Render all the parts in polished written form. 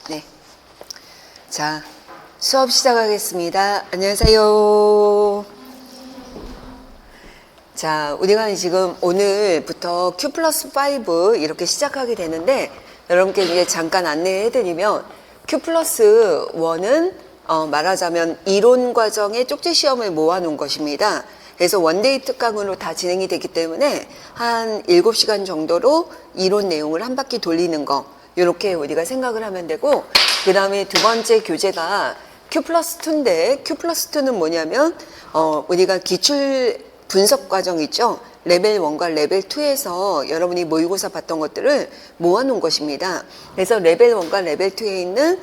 네. 자, 수업 시작하겠습니다. 안녕하세요. 자, 우리가 지금 오늘부터 Q 플러스 5 이렇게 시작하게 되는데, 여러분께 이제 잠깐 안내해드리면, Q 플러스 1은 말하자면 이론 과정의 쪽지 시험을 모아놓은 것입니다. 그래서 원데이 특강으로 다 진행이 되기 때문에 한 7시간 정도로 이론 내용을 한 바퀴 돌리는 거, 이렇게 우리가 생각을 하면 되고, 그 다음에 두 번째 교재가 Q 플러스 2인데, Q 플러스 2는 뭐냐면 우리가 기출 분석 과정 있죠. 레벨 1과 레벨 2에서 여러분이 모의고사 봤던 것들을 모아놓은 것입니다. 그래서 레벨 1과 레벨 2에 있는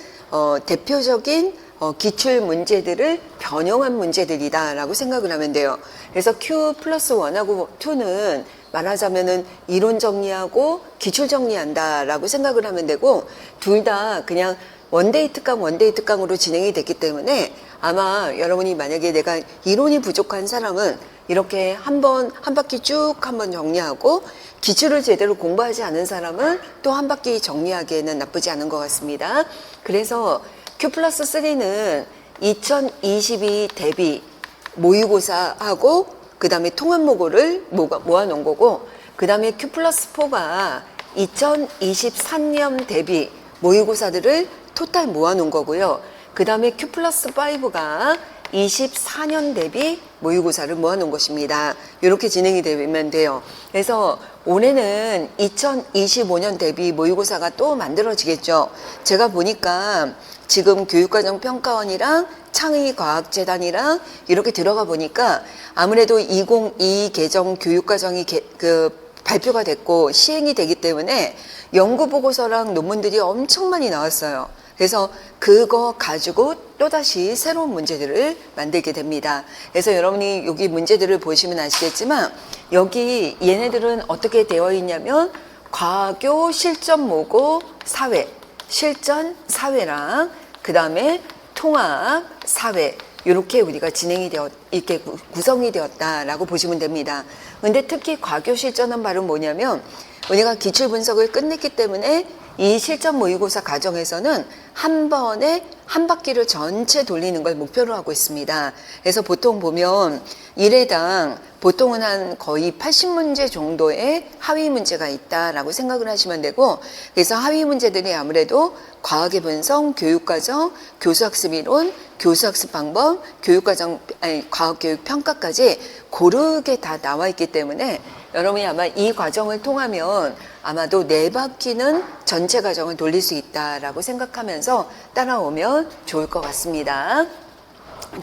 대표적인 기출 문제들을 변형한 문제들이다라고 생각을 하면 돼요. 그래서 Q 플러스 1하고 2는 말하자면은 이론 정리하고 기출 정리한다라고 생각을 하면 되고, 둘 다 그냥 원데이 특강으로 진행이 됐기 때문에 아마 여러분이 만약에 내가 이론이 부족한 사람은 이렇게 한 바퀴 쭉 한번 정리하고, 기출을 제대로 공부하지 않은 사람은 또 한 바퀴 정리하기에는 나쁘지 않은 것 같습니다. 그래서 Q 플러스 3는 2022 대비 모의고사하고 그 다음에 통합모고를 모아놓은 거고, 그 다음에 Q 플러스 4가 2023년 대비 모의고사들을 토탈 모아놓은 거고요. 그 다음에 Q 플러스 5가 24년 대비 모의고사를 모아놓은 것입니다. 이렇게 진행이 되면 돼요. 그래서 올해는 2025년 대비 모의고사가 또 만들어지겠죠. 제가 보니까 지금 교육과정평가원이랑 창의과학재단이랑 이렇게 들어가 보니까 아무래도 2022 개정 교육과정이 발표가 됐고 시행이 되기 때문에 연구보고서랑 논문들이 엄청 많이 나왔어요. 그래서 그거 가지고 또다시 새로운 문제들을 만들게 됩니다. 그래서 여러분이 여기 문제들을 보시면 아시겠지만, 여기 얘네들은 어떻게 되어 있냐면 과교, 실전, 모고, 사회, 실전, 사회랑 그 다음에 통합, 사회, 이렇게 우리가 이렇게 구성이 되었다라고 보시면 됩니다. 근데 특히 과교 실전은 바로 뭐냐면, 우리가 기출 분석을 끝냈기 때문에 이 실전 모의고사 과정에서는 한 번에 한 바퀴를 전체 돌리는 걸 목표로 하고 있습니다. 그래서 보통 보면 1회당 보통은 한 거의 80문제 정도의 하위 문제가 있다라고 생각을 하시면 되고, 그래서 하위 문제들이 아무래도 과학의 분석, 교육과정, 교수학습 이론, 교수학습 방법, 과학교육 평가까지 고르게 다 나와 있기 때문에 여러분이 아마 이 과정을 통하면 아마도 4바퀴는 전체 과정을 돌릴 수 있다라고 생각하면서 따라오면 좋을 것 같습니다.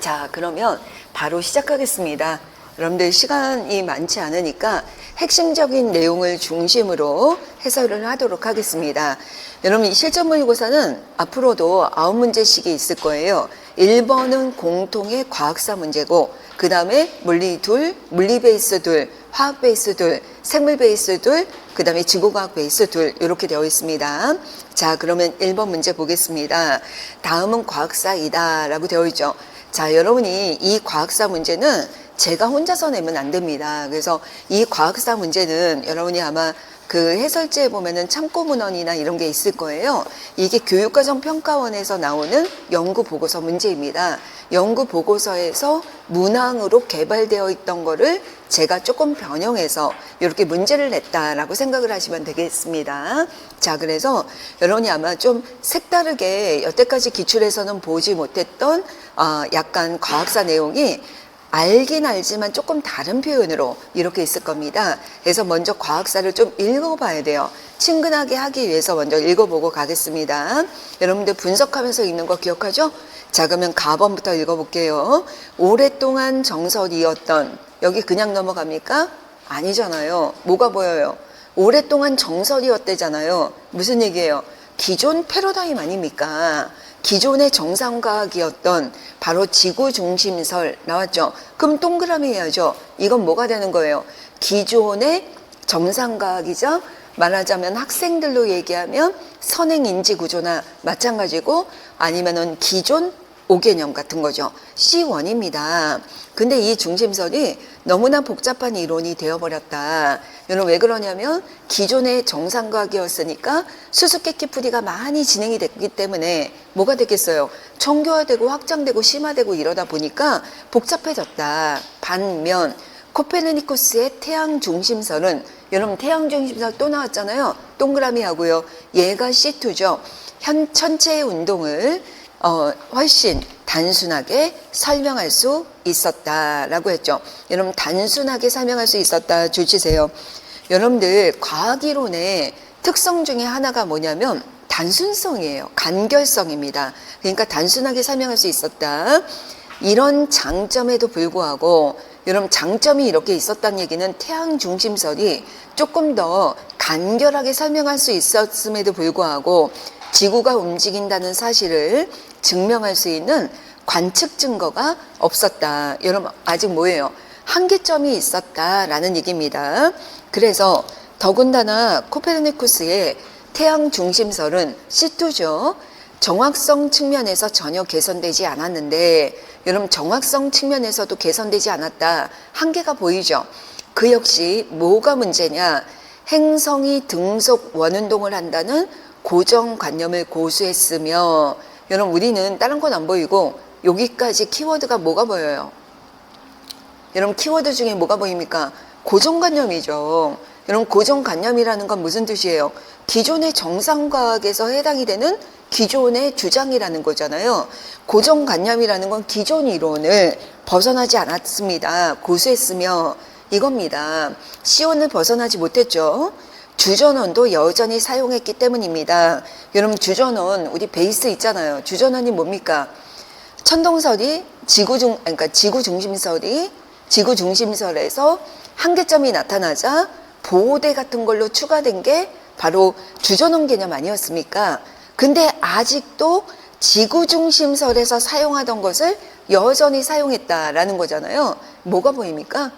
자, 그러면 바로 시작하겠습니다. 여러분들 시간이 많지 않으니까 핵심적인 내용을 중심으로 해설을 하도록 하겠습니다. 여러분, 이 실전 모의고사는 앞으로도 9문제씩이 있을 거예요. 1번은 공통의 과학사 문제고, 그 다음에 물리 둘, 물리 베이스 둘, 화학 베이스 둘, 생물 베이스 둘, 그 다음에 지구과학 베이스 둘, 이렇게 되어 있습니다. 자, 그러면 1번 문제 보겠습니다. 다음은 과학사이다 라고 되어 있죠. 자, 여러분이 이 과학사 문제는 제가 혼자서 내면 안 됩니다. 그래서 이 과학사 문제는 여러분이 아마 그 해설지에 보면은 참고문헌이나 이런 게 있을 거예요. 이게 교육과정평가원에서 나오는 연구보고서 문제입니다. 연구보고서에서 문항으로 개발되어 있던 거를 제가 조금 변형해서 이렇게 문제를 냈다라고 생각을 하시면 되겠습니다. 자, 그래서 여러분이 아마 좀 색다르게 여태까지 기출에서는 보지 못했던 약간 과학사 내용이 알긴 알지만 조금 다른 표현으로 이렇게 있을 겁니다. 그래서 먼저 과학사를 좀 읽어봐야 돼요. 친근하게 하기 위해서 먼저 읽어보고 가겠습니다. 여러분들 분석하면서 읽는 거 기억하죠? 자, 그러면 가번부터 읽어볼게요. 오랫동안 정설이었던, 여기 그냥 넘어갑니까? 아니잖아요. 뭐가 보여요? 오랫동안 정설이었대잖아요. 무슨 얘기예요? 기존 패러다임 아닙니까? 기존의 정상과학이었던 바로 지구중심설 나왔죠. 그럼 동그라미 해야죠. 이건 뭐가 되는 거예요? 기존의 정상과학이죠. 말하자면 학생들로 얘기하면 선행인지구조나 마찬가지고, 아니면은 기존 5개념 같은 거죠. C1입니다. 근데 이 중심선이 너무나 복잡한 이론이 되어버렸다. 여러분 왜 그러냐면 기존의 정상과학이었으니까 수수께끼 풀이가 많이 진행이 됐기 때문에 뭐가 됐겠어요? 정교화되고 확장되고 심화되고 이러다 보니까 복잡해졌다. 반면 코페르니쿠스의 태양 중심설은 여러분 태양 중심설 또 나왔잖아요. 동그라미 하고요. 얘가 C2죠. 전체의 운동을 훨씬 단순하게 설명할 수 있었다라고 했죠. 여러분 단순하게 설명할 수 있었다 주시세요. 여러분들 과학이론의 특성 중에 하나가 뭐냐면 단순성이에요. 간결성입니다. 그러니까 단순하게 설명할 수 있었다. 이런 장점에도 불구하고 여러분 장점이 이렇게 있었다는 얘기는 태양 중심설이 조금 더 간결하게 설명할 수 있었음에도 불구하고 지구가 움직인다는 사실을 증명할 수 있는 관측 증거가 없었다. 여러분 아직 뭐예요? 한계점이 있었다라는 얘기입니다. 그래서 더군다나 코페르니쿠스의 태양 중심설은 C2죠. 정확성 측면에서 전혀 개선되지 않았는데 여러분 정확성 측면에서도 개선되지 않았다. 한계가 보이죠. 그 역시 뭐가 문제냐. 행성이 등속 원운동을 한다는 고정관념을 고수했으며 여러분 우리는 다른 건 안 보이고 여기까지 키워드가 뭐가 보여요? 여러분 키워드 중에 뭐가 보입니까? 고정관념이죠. 여러분 고정관념이라는 건 무슨 뜻이에요? 기존의 정상과학에서 해당이 되는 기존의 주장이라는 거잖아요. 고정관념이라는 건 기존 이론을 벗어나지 않았습니다. 고수했으며 이겁니다. C1을 벗어나지 못했죠. 주전원도 여전히 사용했기 때문입니다. 여러분 주전원 우리 베이스 있잖아요. 주전원이 뭡니까? 천동설이 지구 중심설에서 한계점이 나타나자 보호대 같은 걸로 추가된 게 바로 주전원 개념 아니었습니까? 근데 아직도 지구 중심설에서 사용하던 것을 여전히 사용했다라는 거잖아요. 뭐가 보입니까?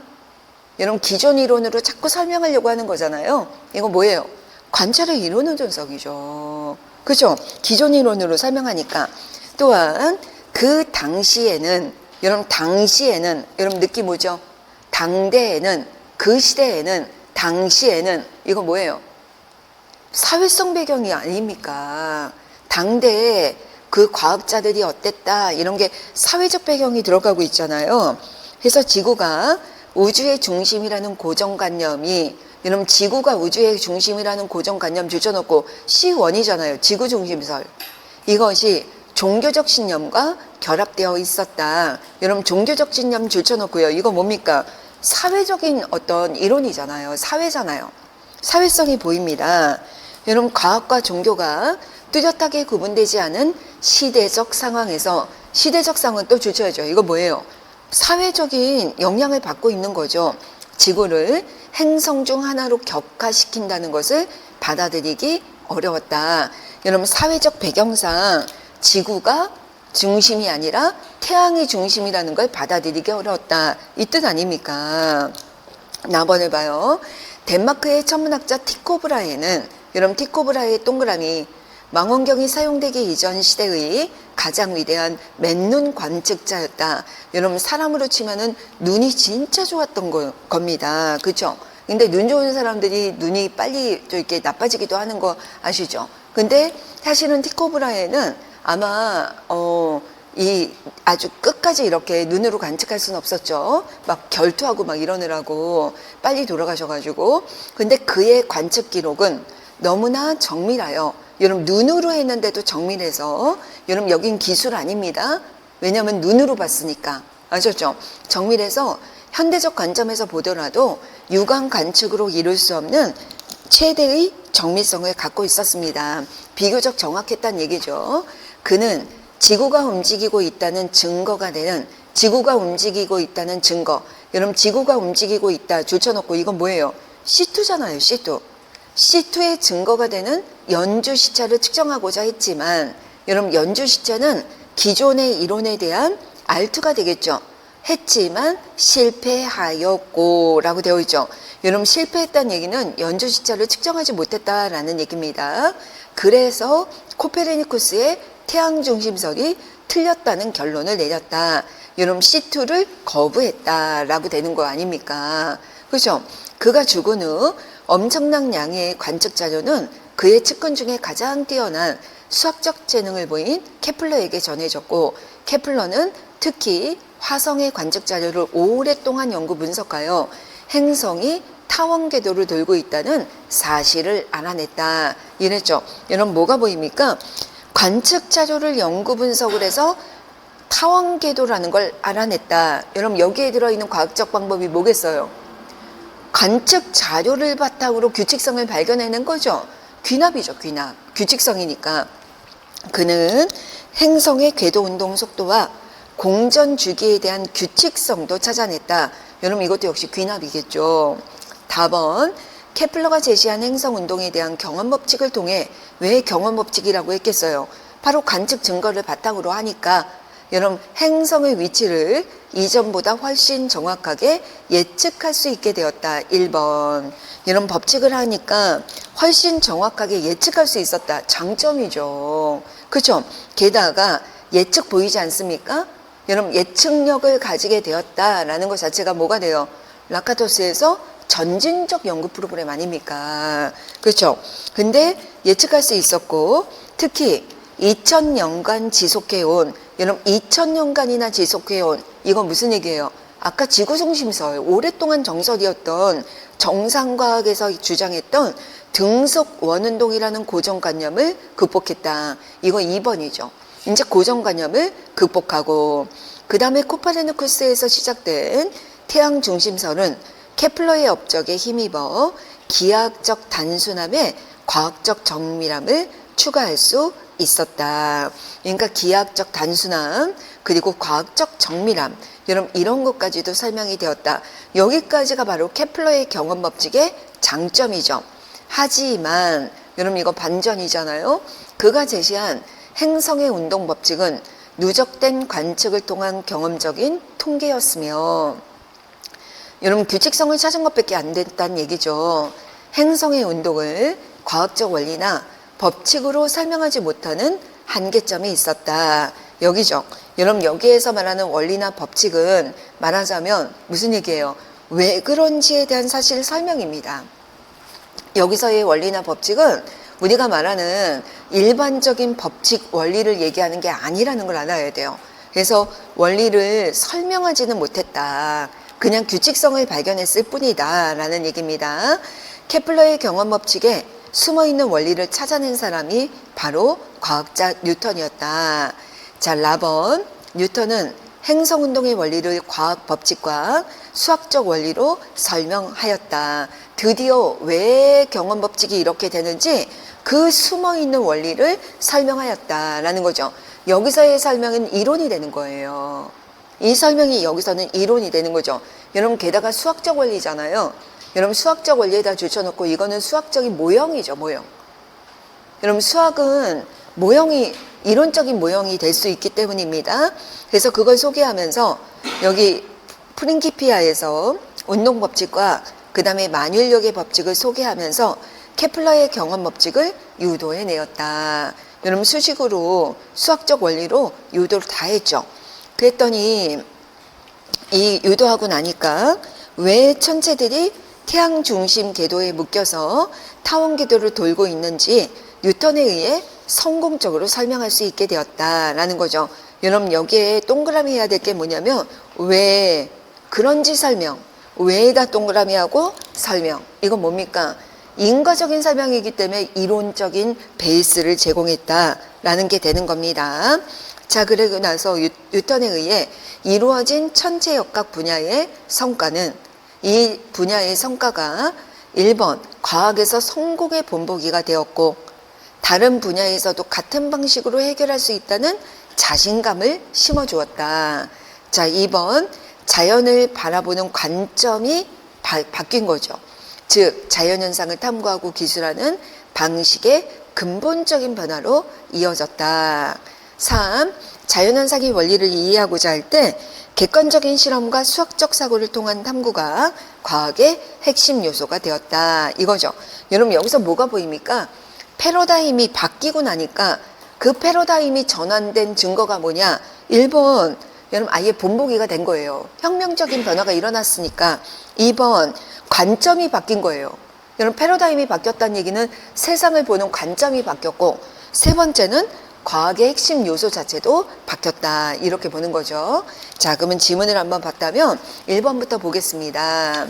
여러분 기존 이론으로 자꾸 설명하려고 하는 거잖아요. 이거 뭐예요? 관찰의 이론은 존석이죠. 그렇죠? 기존 이론으로 설명하니까. 또한 그 당시에는 여러분 느낌 오죠? 당대에는 그 시대에는 당시에는 이거 뭐예요? 사회성 배경이 아닙니까? 당대에 그 과학자들이 어땠다 이런 게 사회적 배경이 들어가고 있잖아요. 그래서 지구가 우주의 중심이라는 고정관념이 여러분 지구가 우주의 중심이라는 고정관념 줄여놓고 C1이잖아요. 지구 중심설. 이것이 종교적 신념과 결합되어 있었다. 여러분 종교적 신념 줄여놓고요. 이거 뭡니까? 사회적인 어떤 이론이잖아요. 사회잖아요. 사회성이 보입니다. 여러분 과학과 종교가 뚜렷하게 구분되지 않은 시대적 상황에서 시대적 상황은 또 줄여야죠. 이거 뭐예요? 사회적인 영향을 받고 있는 거죠. 지구를 행성 중 하나로 격화시킨다는 것을 받아들이기 어려웠다. 여러분 사회적 배경상 지구가 중심이 아니라 태양이 중심이라는 걸 받아들이기 어려웠다. 이 뜻 아닙니까? 나번을 봐요. 덴마크의 천문학자 티코 브라헤는 여러분 티코 브라헤의 동그라미 망원경이 사용되기 이전 시대의 가장 위대한 맨눈 관측자였다. 여러분 사람으로 치면은 눈이 진짜 좋았던 겁니다. 그렇죠? 근데 눈 좋은 사람들이 눈이 빨리 좀 이렇게 나빠지기도 하는 거 아시죠? 근데 사실은 티코 브라헤는 아마 이 아주 끝까지 이렇게 눈으로 관측할 수는 없었죠. 막 결투하고 막 이러느라고 빨리 돌아가셔가지고. 근데 그의 관측 기록은 너무나 정밀하여 여러분 눈으로 했는데도 정밀해서 여러분 여긴 기술 아닙니다. 왜냐하면 눈으로 봤으니까. 아셨죠? 정밀해서 현대적 관점에서 보더라도 육안 관측으로 이룰 수 없는 최대의 정밀성을 갖고 있었습니다. 비교적 정확했다는 얘기죠. 그는 지구가 움직이고 있다는 증거가 되는 지구가 움직이고 있다는 증거. 여러분 지구가 움직이고 있다 줄쳐놓고 이건 뭐예요? C2잖아요. C2. C2의 증거가 되는 연주 시차를 측정하고자 했지만 여러분 연주 시차는 기존의 이론에 대한 알투가 되겠죠. 했지만 실패하였고 라고 되어 있죠. 여러분 실패했다는 얘기는 연주 시차를 측정하지 못했다라는 얘기입니다. 그래서 코페르니쿠스의 태양 중심설이 틀렸다는 결론을 내렸다. 여러분 C2를 거부했다라고 되는 거 아닙니까? 그렇죠? 그가 죽은 후 엄청난 양의 관측 자료는 그의 측근 중에 가장 뛰어난 수학적 재능을 보인 케플러에게 전해졌고, 케플러는 특히 화성의 관측 자료를 오랫동안 연구 분석하여 행성이 타원 궤도를 돌고 있다는 사실을 알아냈다. 이랬죠. 여러분 뭐가 보입니까? 관측 자료를 연구 분석을 해서 타원 궤도라는 걸 알아냈다. 여러분 여기에 들어있는 과학적 방법이 뭐겠어요? 관측 자료를 바탕으로 규칙성을 발견해낸 거죠. 귀납이죠, 귀납. 규칙성이니까. 그는 행성의 궤도 운동 속도와 공전 주기에 대한 규칙성도 찾아냈다. 여러분 이것도 역시 귀납이겠죠. 답은 케플러가 제시한 행성 운동에 대한 경험 법칙을 통해, 왜 경험 법칙이라고 했겠어요? 바로 관측 증거를 바탕으로 하니까 여러분 행성의 위치를 이전보다 훨씬 정확하게 예측할 수 있게 되었다. 1번. 이런 법칙을 하니까 훨씬 정확하게 예측할 수 있었다. 장점이죠. 그렇죠? 게다가 예측 보이지 않습니까? 여러분 예측력을 가지게 되었다라는 것 자체가 뭐가 돼요? 라카토스에서 전진적 연구 프로그램 아닙니까? 그렇죠? 근데 예측할 수 있었고, 특히 2000년간 지속해온, 여러분 2000년간이나 지속해온, 이건 무슨 얘기예요? 아까 지구중심설, 오랫동안 정설이었던 정상과학에서 주장했던 등속 원운동이라는 고정관념을 극복했다. 이거 2번이죠. 이제 고정관념을 극복하고, 그 다음에 코페르니쿠스에서 시작된 태양 중심설은 케플러의 업적에 힘입어 기하학적 단순함에 과학적 정밀함을 추가할 수 있었다. 그러니까 기하학적 단순함 그리고 과학적 정밀함, 여러분 이런 것까지도 설명이 되었다. 여기까지가 바로 케플러의 경험 법칙의 장점이죠. 하지만 여러분 이거 반전이잖아요. 그가 제시한 행성의 운동 법칙은 누적된 관측을 통한 경험적인 통계였으며, 여러분 규칙성을 찾은 것밖에 안 됐다는 얘기죠. 행성의 운동을 과학적 원리나 법칙으로 설명하지 못하는 한계점이 있었다. 여기죠. 여러분 여기에서 말하는 원리나 법칙은 말하자면 무슨 얘기예요? 왜 그런지에 대한 사실 설명입니다. 여기서의 원리나 법칙은 우리가 말하는 일반적인 법칙 원리를 얘기하는 게 아니라는 걸 알아야 돼요. 그래서 원리를 설명하지는 못했다. 그냥 규칙성을 발견했을 뿐이다 라는 얘기입니다. 케플러의 경험 법칙에 숨어있는 원리를 찾아낸 사람이 바로 과학자 뉴턴이었다. 자, 라번. 뉴턴은 행성운동의 원리를 과학 법칙과 수학적 원리로 설명하였다. 드디어 왜 경험 법칙이 이렇게 되는지 그 숨어있는 원리를 설명하였다라는 거죠. 여기서의 설명은 이론이 되는 거예요. 이 설명이 여기서는 이론이 되는 거죠. 여러분 게다가 수학적 원리잖아요. 여러분 수학적 원리에다 붙여놓고 이거는 수학적인 모형이죠, 모형. 여러분 수학은 모형이, 이론적인 모형이 될 수 있기 때문입니다. 그래서 그걸 소개하면서 여기 프린키피아에서 운동 법칙과 그 다음에 만율력의 법칙을 소개하면서 케플러의 경험 법칙을 유도해 내었다. 여러분 수식으로 수학적 원리로 유도를 다 했죠. 그랬더니 이 유도하고 나니까 왜 천체들이 태양 중심 궤도에 묶여서 타원 궤도를 돌고 있는지 뉴턴에 의해 성공적으로 설명할 수 있게 되었다라는 거죠. 여러분 여기에 동그라미 해야 될 게 뭐냐면 왜 그런지 설명, 왜에다 동그라미 하고 설명. 이건 뭡니까? 인과적인 설명이기 때문에 이론적인 베이스를 제공했다라는 게 되는 겁니다. 자, 그러고 나서 뉴턴에 의해 이루어진 천체역학 분야의 성과는, 이 분야의 성과가 1번 과학에서 성공의 본보기가 되었고, 다른 분야에서도 같은 방식으로 해결할 수 있다는 자신감을 심어주었다. 자, 2번 자연을 바라보는 관점이 바뀐 거죠. 즉 자연현상을 탐구하고 기술하는 방식의 근본적인 변화로 이어졌다. 3. 자연현상의 원리를 이해하고자 할 때 객관적인 실험과 수학적 사고를 통한 탐구가 과학의 핵심 요소가 되었다. 이거죠. 여러분 여기서 뭐가 보입니까? 패러다임이 바뀌고 나니까 그 패러다임이 전환된 증거가 뭐냐? 1번, 여러분 아예 본보기가 된 거예요. 혁명적인 변화가 일어났으니까. 2번, 관점이 바뀐 거예요. 여러분 패러다임이 바뀌었다는 얘기는 세상을 보는 관점이 바뀌었고, 세 번째는 과학의 핵심 요소 자체도 바뀌었다. 이렇게 보는 거죠. 자, 그러면 지문을 한번 봤다면 1번부터 보겠습니다.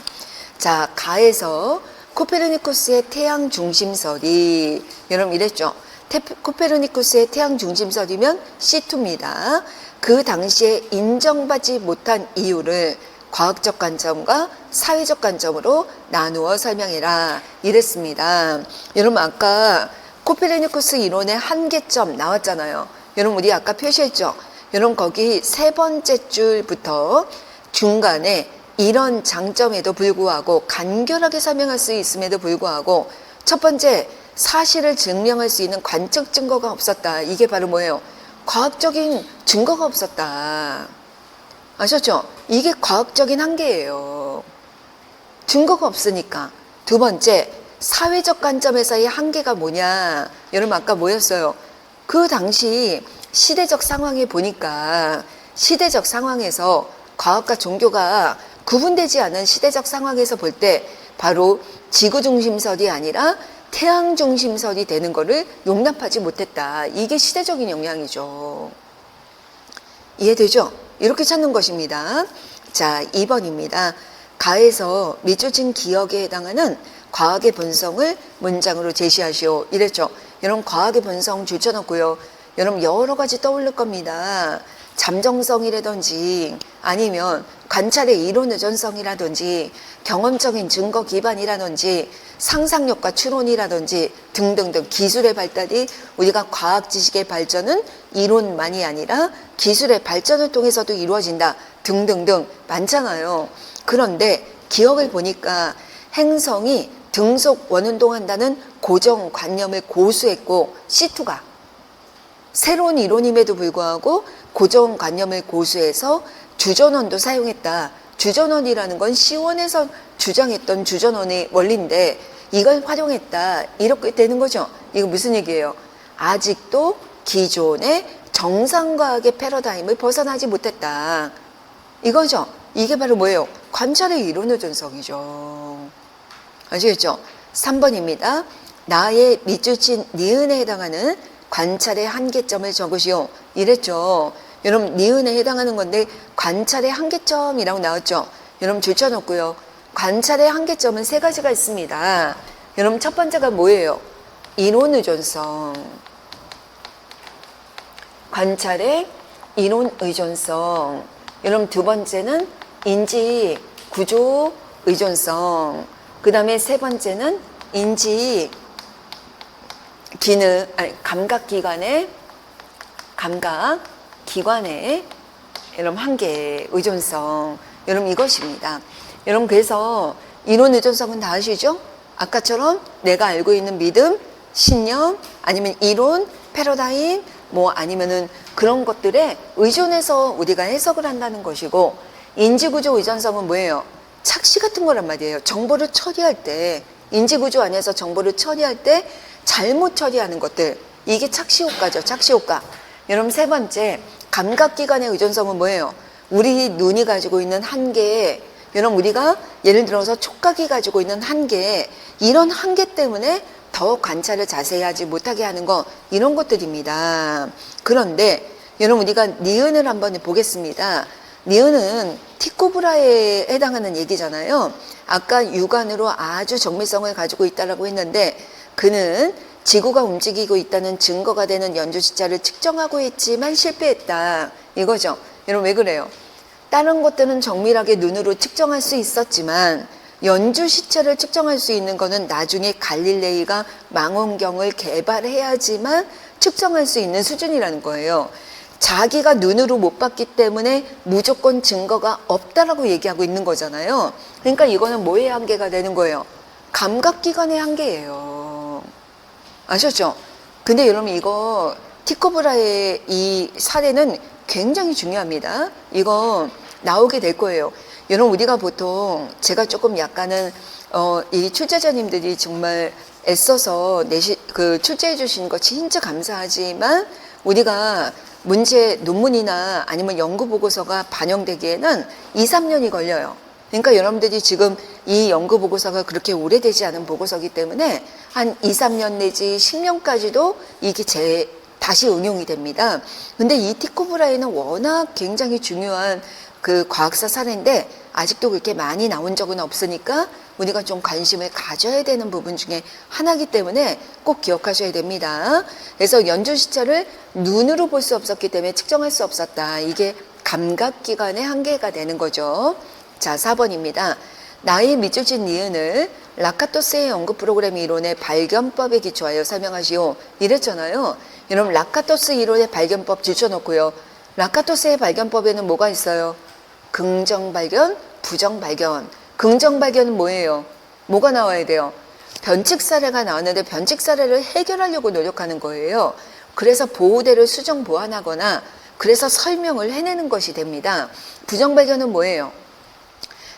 자, 가에서 코페르니쿠스의 태양 중심설이, 여러분 이랬죠. 코페르니쿠스의 태양 중심설이면 C2입니다. 그 당시에 인정받지 못한 이유를 과학적 관점과 사회적 관점으로 나누어 설명해라. 이랬습니다. 여러분 아까 코페르니쿠스 이론의 한계점 나왔잖아요. 여러분 우리 아까 표시했죠. 여러분 거기 세 번째 줄부터 중간에 이런 장점에도 불구하고 간결하게 설명할 수 있음에도 불구하고 첫 번째 사실을 증명할 수 있는 관적 증거가 없었다. 이게 바로 뭐예요? 과학적인 증거가 없었다. 아셨죠? 이게 과학적인 한계예요. 증거가 없으니까. 두 번째, 사회적 관점에서의 한계가 뭐냐? 여러분 아까 뭐였어요? 그 당시 시대적 상황에 보니까 시대적 상황에서 과학과 종교가 구분되지 않은 시대적 상황에서 볼 때 바로 지구 중심설이 아니라 태양 중심설이 되는 것을 용납하지 못했다. 이게 시대적인 영향이죠. 이해되죠? 이렇게 찾는 것입니다. 자, 2번입니다. 가에서 미조진 기억에 해당하는 과학의 본성을 문장으로 제시하시오. 이랬죠. 여러분 과학의 본성 줄쳐놓고요. 여러분 여러 가지 떠오를 겁니다. 잠정성이라든지 아니면 관찰의 이론 의존성이라든지 경험적인 증거 기반이라든지 상상력과 추론이라든지 등등등 기술의 발달이 우리가 과학 지식의 발전은 이론만이 아니라 기술의 발전을 통해서도 이루어진다 등등등 많잖아요. 그런데 기억을 보니까 행성이 등속 원운동한다는 고정관념을 고수했고 C2가 새로운 이론임에도 불구하고 고정관념을 고수해서 주전원도 사용했다. 주전원이라는 건 C1에서 주장했던 주전원의 원리인데 이걸 활용했다. 이렇게 되는 거죠. 이거 무슨 얘기예요? 아직도 기존의 정상과학의 패러다임을 벗어나지 못했다. 이거죠. 이게 바로 뭐예요? 관찰의 이론 의존성이죠. 아시겠죠? 3번입니다. 나의 밑줄친 니은에 해당하는 관찰의 한계점을 적으시오. 이랬죠. 여러분 니은에 해당하는 건데 관찰의 한계점이라고 나왔죠. 여러분 줄쳐놓고요. 관찰의 한계점은 세 가지가 있습니다. 여러분 첫 번째가 뭐예요? 이론 의존성. 관찰의 이론 의존성. 여러분 두 번째는 인지 구조 의존성. 그 다음에 세 번째는 인지 기능, 감각기관의 여러분 한계 의존성. 여러분 이것입니다. 여러분 그래서 이론 의존성은 다 아시죠? 아까처럼 내가 알고 있는 믿음, 신념, 아니면 이론, 패러다임, 뭐 아니면은 그런 것들에 의존해서 우리가 해석을 한다는 것이고, 인지구조 의존성은 뭐예요? 착시 같은 거란 말이에요. 정보를 처리할 때, 인지구조 안에서 정보를 처리할 때 잘못 처리하는 것들, 이게 착시 효과죠. 착시 효과. 여러분 세 번째, 감각기관의 의존성은 뭐예요? 우리 눈이 가지고 있는 한계, 여러분 우리가 예를 들어서 촉각이 가지고 있는 한계, 이런 한계 때문에 더 관찰을 자세히 하지 못하게 하는 거, 이런 것들입니다. 그런데 여러분 우리가 니은을 한번 보겠습니다. 니은은 티코브라에 해당하는 얘기잖아요. 아까 육안으로 아주 정밀성을 가지고 있다라고 했는데 그는 지구가 움직이고 있다는 증거가 되는 연주 시차를 측정하고 있지만 실패했다. 이거죠. 여러분 왜 그래요? 다른 것들은 정밀하게 눈으로 측정할 수 있었지만 연주 시차를 측정할 수 있는 거는 나중에 갈릴레이가 망원경을 개발해야지만 측정할 수 있는 수준이라는 거예요. 자기가 눈으로 못 봤기 때문에 무조건 증거가 없다라고 얘기하고 있는 거잖아요. 그러니까 이거는 뭐의 한계가 되는 거예요? 감각기관의 한계예요. 아셨죠? 근데 여러분 이거 티코브라의 이 사례는 굉장히 중요합니다. 이거 나오게 될 거예요. 여러분 우리가 보통 제가 조금 약간은 이 출제자님들이 정말 애써서 그 출제해 주신 거 진짜 감사하지만 우리가 문제 논문이나 아니면 연구 보고서가 반영되기에는 2, 3년이 걸려요. 그러니까 여러분들이 지금 이 연구 보고서가 그렇게 오래되지 않은 보고서이기 때문에 한 2, 3년 내지 10년까지도 이게 다시 응용이 됩니다. 근데 이 티코브라에는 워낙 굉장히 중요한 그 과학사 사례인데 아직도 그렇게 많이 나온 적은 없으니까 우리가 좀 관심을 가져야 되는 부분 중에 하나이기 때문에 꼭 기억하셔야 됩니다. 그래서 연주 시차를 눈으로 볼 수 없었기 때문에 측정할 수 없었다. 이게 감각기관의 한계가 되는 거죠. 자, 4번입니다. 나의 밑줄진 니은을 라카토스의 연구 프로그램 이론의 발견법에 기초하여 설명하시오. 이랬잖아요. 여러분 라카토스 이론의 발견법 줄여놓고요. 라카토스의 발견법에는 뭐가 있어요? 긍정 발견, 부정 발견. 긍정 발견은 뭐예요? 뭐가 나와야 돼요? 변칙 사례가 나왔는데 변칙 사례를 해결하려고 노력하는 거예요. 그래서 보호대를 수정 보완하거나 그래서 설명을 해내는 것이 됩니다. 부정 발견은 뭐예요?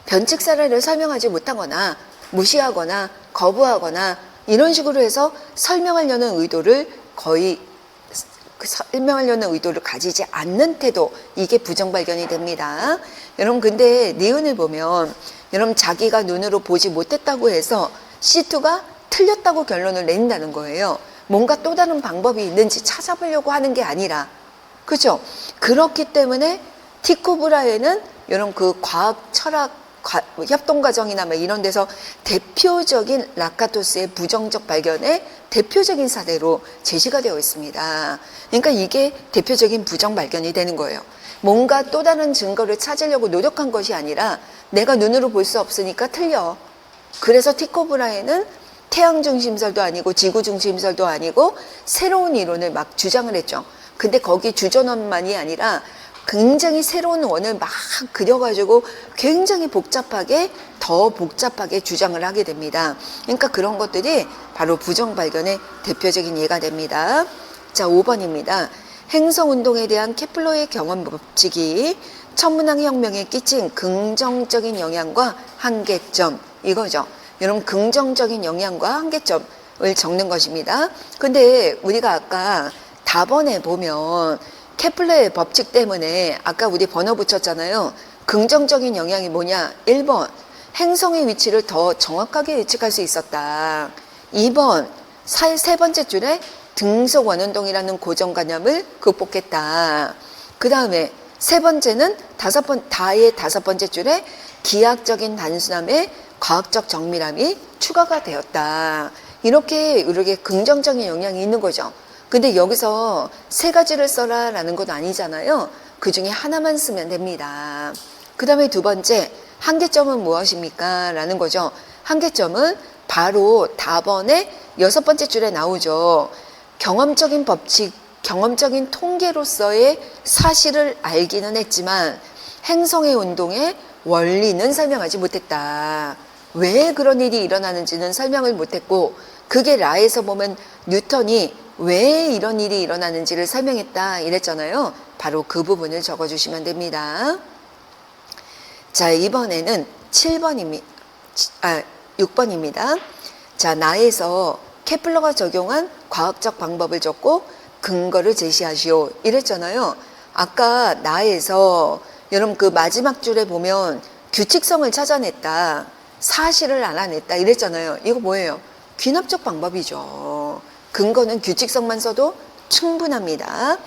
변칙 사례를 설명하지 못하거나 무시하거나 거부하거나 이런 식으로 해서 설명하려는 의도를 가지지 않는 태도, 이게 부정 발견이 됩니다. 여러분 근데 니은을 보면 여러분 자기가 눈으로 보지 못했다고 해서 C2가 틀렸다고 결론을 내린다는 거예요. 뭔가 또 다른 방법이 있는지 찾아보려고 하는 게 아니라, 그죠? 그렇기 때문에 티코브라에는 여러분 그 과학 철학 협동과정이나 이런 데서 대표적인 라카토스의 부정적 발견의 대표적인 사례로 제시가 되어 있습니다. 그러니까 이게 대표적인 부정 발견이 되는 거예요. 뭔가 또 다른 증거를 찾으려고 노력한 것이 아니라 내가 눈으로 볼 수 없으니까 틀려. 그래서 티코브라에는 태양 중심설도 아니고 지구 중심설도 아니고 새로운 이론을 막 주장을 했죠. 근데 거기 주전원만이 아니라 굉장히 새로운 원을 막 그려가지고 굉장히 더 복잡하게 주장을 하게 됩니다. 그러니까 그런 것들이 바로 부정 발견의 대표적인 예가 됩니다. 자, 5번입니다. 행성운동에 대한 케플러의 경험 법칙이 천문학 혁명에 끼친 긍정적인 영향과 한계점, 이거죠. 여러분 긍정적인 영향과 한계점을 적는 것입니다. 근데 우리가 아까 답안에 보면 케플러의 법칙 때문에 아까 우리 번호 붙였잖아요. 긍정적인 영향이 뭐냐? 1번 행성의 위치를 더 정확하게 예측할 수 있었다. 2번 세 번째 줄에 등속 원운동이라는 고정관념을 극복했다. 그 다음에 세 번째는 다의 다섯 번째 줄에 기하학적인 단순함에 과학적 정밀함이 추가가 되었다. 이렇게 긍정적인 영향이 있는 거죠. 근데 여기서 세 가지를 써라 라는 건 아니잖아요. 그 중에 하나만 쓰면 됩니다. 그 다음에 두 번째, 한계점은 무엇입니까? 라는 거죠. 한계점은 바로 답안의 6번째 줄에 나오죠. 경험적인 법칙, 경험적인 통계로서의 사실을 알기는 했지만 행성의 운동의 원리는 설명하지 못했다. 왜 그런 일이 일어나는지는 설명을 못했고, 그게 라에서 보면 뉴턴이 왜 이런 일이 일어나는지를 설명했다 이랬잖아요. 바로 그 부분을 적어주시면 됩니다. 자, 이번에는 6번입니다. 자, 나에서 케플러가 적용한 과학적 방법을 적고 근거를 제시하시오 이랬잖아요. 아까 나에서 여러분 그 마지막 줄에 보면 규칙성을 찾아냈다, 사실을 알아냈다 이랬잖아요. 이거 뭐예요? 귀납적 방법이죠. 근거는 규칙성만 써도 충분합니다.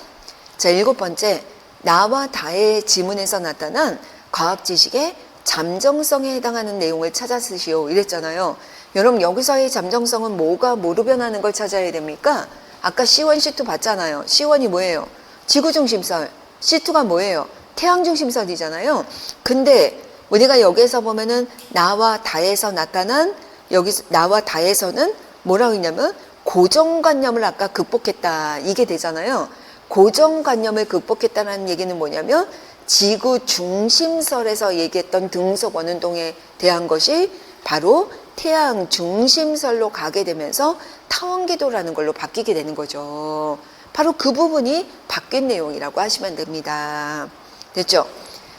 자, 7번째, 나와 다의 지문에서 나타난 과학 지식의 잠정성에 해당하는 내용을 찾아 쓰시오 이랬잖아요. 여러분 여기서의 잠정성은 뭐가 뭐로 변하는 걸 찾아야 됩니까? 아까 C1, C2 봤잖아요. C1이 뭐예요? 지구중심설. C2가 뭐예요? 태양중심설이잖아요. 근데 우리가 여기에서 보면은 나와 다에서 나타난, 여기서 나와 다에서는 뭐라고 했냐면 고정관념을 아까 극복했다 이게 되잖아요. 고정관념을 극복했다는 얘기는 뭐냐면 지구 중심설에서 얘기했던 등속 원운동에 대한 것이 바로 태양 중심설로 가게 되면서 타원궤도라는 걸로 바뀌게 되는 거죠. 바로 그 부분이 바뀐 내용이라고 하시면 됩니다. 됐죠?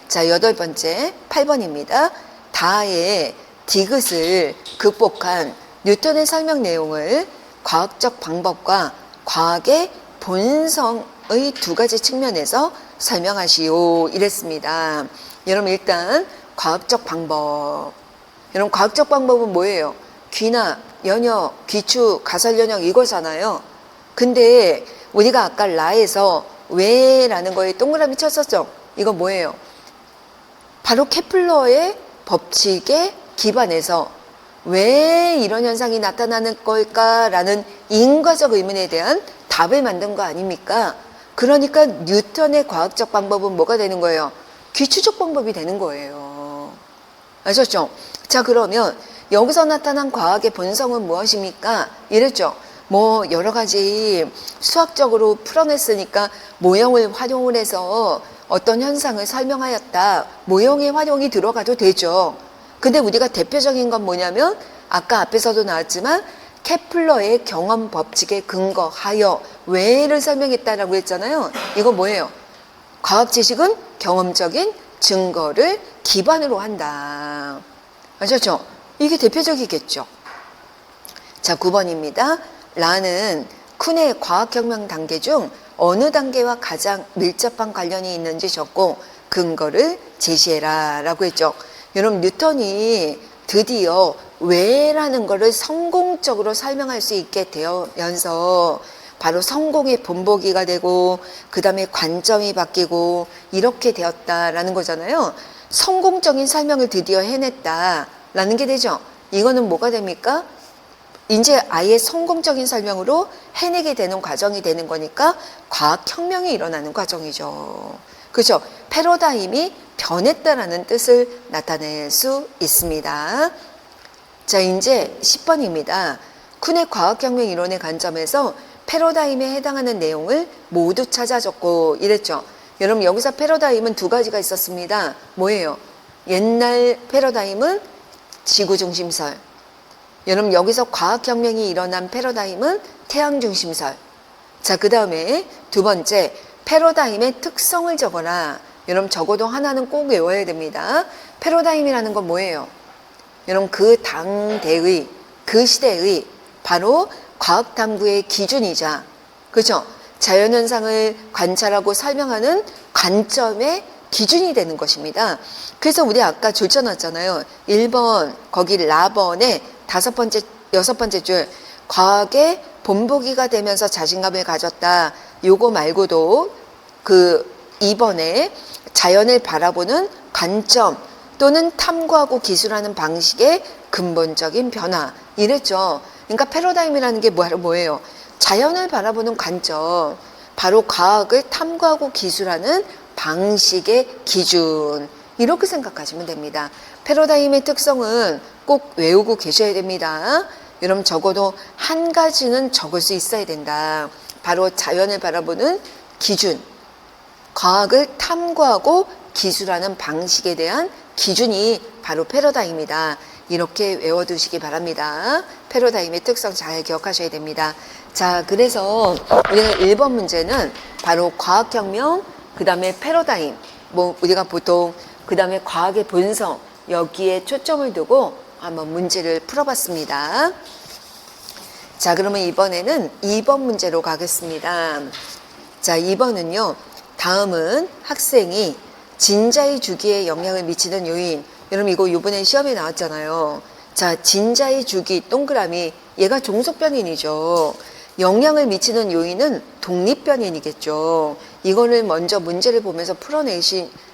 자, 8번째 8번입니다. 다의 디귿을 극복한 뉴턴의 설명 내용을 과학적 방법과 과학의 본성의 두 가지 측면에서 설명하시오 이랬습니다. 여러분 일단 과학적 방법. 여러분 과학적 방법은 뭐예요? 귀나 연역, 귀추, 가설연역 이거잖아요. 근데 우리가 아까 라에서 왜라는 거에 동그라미 쳤었죠. 이거 뭐예요? 바로 케플러의 법칙에 기반해서 왜 이런 현상이 나타나는 걸까라는 인과적 의문에 대한 답을 만든 거 아닙니까? 그러니까 뉴턴의 과학적 방법은 뭐가 되는 거예요? 귀추적 방법이 되는 거예요. 아셨죠? 자, 그러면 여기서 나타난 과학의 본성은 무엇입니까? 이랬죠. 뭐 여러 가지 수학적으로 풀어냈으니까 모형을 활용을 해서 어떤 현상을 설명하였다. 모형의 활용이 들어가도 되죠. 근데 우리가 대표적인 건 뭐냐면 아까 앞에서도 나왔지만 케플러의 경험 법칙에 근거하여 왜를 설명했다라고 했잖아요. 이거 뭐예요? 과학 지식은 경험적인 증거를 기반으로 한다. 아셨죠? 이게 대표적이겠죠. 자, 9번입니다. 라는 쿤의 과학혁명 단계 중 어느 단계와 가장 밀접한 관련이 있는지 적고 근거를 제시해라 라고 했죠. 여러분 뉴턴이 드디어 왜라는 거를 성공적으로 설명할 수 있게 되면서 바로 성공의 본보기가 되고 그 다음에 관점이 바뀌고 이렇게 되었다라는 거잖아요. 성공적인 설명을 드디어 해냈다라는 게 되죠. 이거는 뭐가 됩니까? 이제 아예 성공적인 설명으로 해내게 되는 과정이 되는 거니까 과학혁명이 일어나는 과정이죠. 그렇죠? 패러다임이 변했다라는 뜻을 나타낼 수 있습니다. 자, 이제 10번입니다. 쿤의 과학혁명 이론의 관점에서 패러다임에 해당하는 내용을 모두 찾아줬고 이랬죠. 여러분 여기서 패러다임은 두 가지가 있었습니다. 뭐예요? 옛날 패러다임은 지구중심설. 여러분 여기서 과학혁명이 일어난 패러다임은 태양중심설. 자, 그 다음에 두 번째 패러다임의 특성을 적어라. 여러분 적어도 하나는 꼭 외워야 됩니다. 패러다임이라는 건 뭐예요? 여러분 그 당대의 그 시대의 바로 과학탐구의 기준이자 그렇죠? 자연현상을 관찰하고 설명하는 관점의 기준이 되는 것입니다. 그래서 우리 아까 줄쳐놨잖아요. 1번 거기 라번의 여섯 번째 줄 과학의 본보기가 되면서 자신감을 가졌다. 요거 말고도 그 2번에 자연을 바라보는 관점 또는 탐구하고 기술하는 방식의 근본적인 변화 이랬죠. 그러니까 패러다임이라는 게 뭐예요? 자연을 바라보는 관점, 바로 과학을 탐구하고 기술하는 방식의 기준 이렇게 생각하시면 됩니다. 패러다임의 특성은 꼭 외우고 계셔야 됩니다. 여러분 적어도 한 가지는 적을 수 있어야 된다. 바로 자연을 바라보는 기준, 과학을 탐구하고 기술하는 방식에 대한 기준이 바로 패러다임이다. 이렇게 외워두시기 바랍니다. 패러다임의 특성 잘 기억하셔야 됩니다. 자, 그래서 우리가 1번 문제는 바로 과학혁명, 그 다음에 패러다임, 뭐 우리가 보통 그 다음에 과학의 본성 여기에 초점을 두고 한번 문제를 풀어봤습니다. 자, 그러면 이번에는 2번 문제로 가겠습니다. 자, 2번은요. 다음은 학생이 진자의 주기에 영향을 미치는 요인. 여러분 이거 이번에 시험에 나왔잖아요. 자, 진자의 주기 동그라미 얘가 종속변인이죠. 영향을 미치는 요인은 독립변인이겠죠. 이거를 먼저 문제를 보면서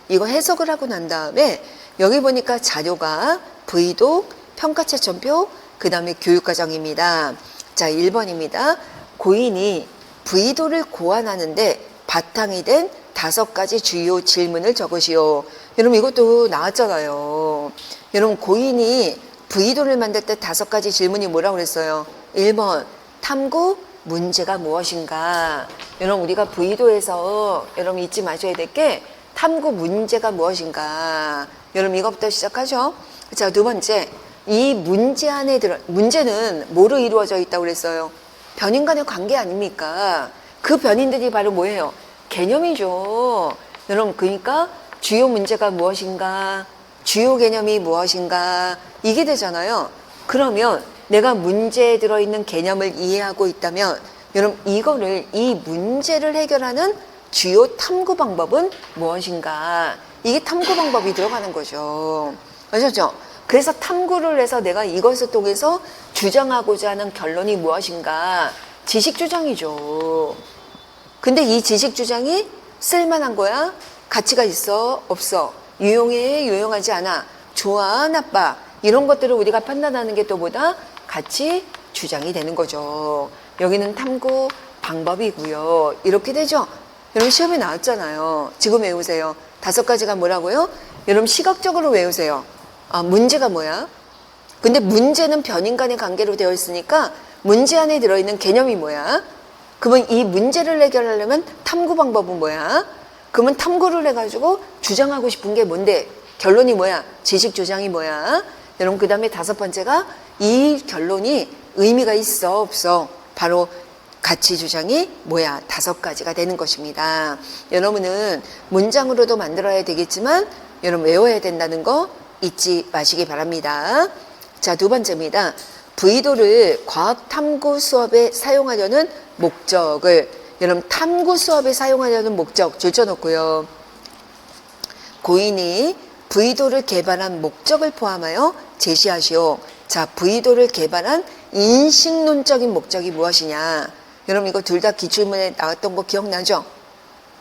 이거 해석을 하고 난 다음에 여기 보니까 자료가 V독, 평가채점표, 그 다음에 교육과정입니다. 자, 1번입니다. 고인이 V도를 고안하는데 바탕이 된 5가지 주요 질문을 적으시오. 여러분 이것도 나왔잖아요. 여러분 고인이 V도를 만들 때 5가지 질문이 뭐라고 그랬어요? 1번 탐구 문제가 무엇인가. 여러분 우리가 V도에서 여러분 잊지 마셔야 될 게 탐구 문제가 무엇인가. 여러분 이것부터 시작하죠. 자, 두 번째 이 문제 안에 문제는 뭐로 이루어져 있다고 그랬어요? 변인 간의 관계 아닙니까? 그 변인들이 바로 뭐예요? 개념이죠. 여러분 그러니까 주요 문제가 무엇인가, 주요 개념이 무엇인가 이게 되잖아요. 그러면 내가 문제에 들어있는 개념을 이해하고 있다면 여러분 이 문제를 해결하는 주요 탐구 방법은 무엇인가? 이게 탐구 방법이 들어가는 거죠. 아셨죠? 그래서 탐구를 해서 내가 이것을 통해서 주장하고자 하는 결론이 무엇인가? 지식 주장이죠. 근데 이 지식 주장이 쓸만한 거야? 가치가 있어? 없어? 유용해? 유용하지 않아? 좋아? 나빠? 이런 것들을 우리가 판단하는 게 또보다 가치 주장이 되는 거죠. 여기는 탐구 방법이고요. 이렇게 되죠. 여러분 시험에 나왔잖아요. 지금 외우세요. 5가지가 뭐라고요? 여러분 시각적으로 외우세요. 문제가 뭐야? 근데 문제는 변인 간의 관계로 되어 있으니까 문제 안에 들어있는 개념이 뭐야? 그러면 이 문제를 해결하려면 탐구 방법은 뭐야? 그러면 탐구를 해가지고 주장하고 싶은 게 뭔데? 결론이 뭐야? 지식 주장이 뭐야? 여러분 그 다음에 5번째가 이 결론이 의미가 있어 없어? 바로 가치 주장이 뭐야? 5가지가 되는 것입니다. 여러분은 문장으로도 만들어야 되겠지만 여러분 외워야 된다는 거 잊지 마시기 바랍니다. 자, 2번째입니다. 부의도를 과학 탐구 수업에 사용하려는 목적을 여러분 탐구 수업에 사용하려는 목적 줄쳐놓고요. 고인이 부의도를 개발한 목적을 포함하여 제시하시오. 자, 부의도를 개발한 인식론적인 목적이 무엇이냐? 여러분 이거 둘 다 기출문에 나왔던 거 기억나죠?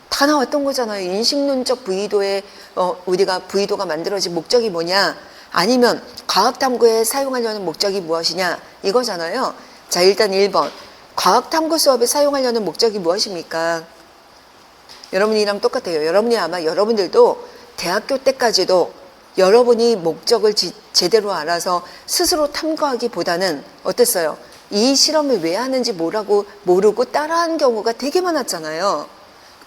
다 나왔던 거잖아요. 인식론적 부의도에 우리가 부의도가 만들어진 목적이 뭐냐? 아니면 과학탐구에 사용하려는 목적이 무엇이냐? 이거잖아요. 자, 일단 1번. 과학탐구 수업에 사용하려는 목적이 무엇입니까? 여러분이랑 똑같아요. 여러분이 아마 여러분들도 대학교 때까지도 여러분이 목적을 제대로 알아서 스스로 탐구하기보다는 어땠어요? 이 실험을 왜 하는지 모르고 따라하는 경우가 되게 많았잖아요.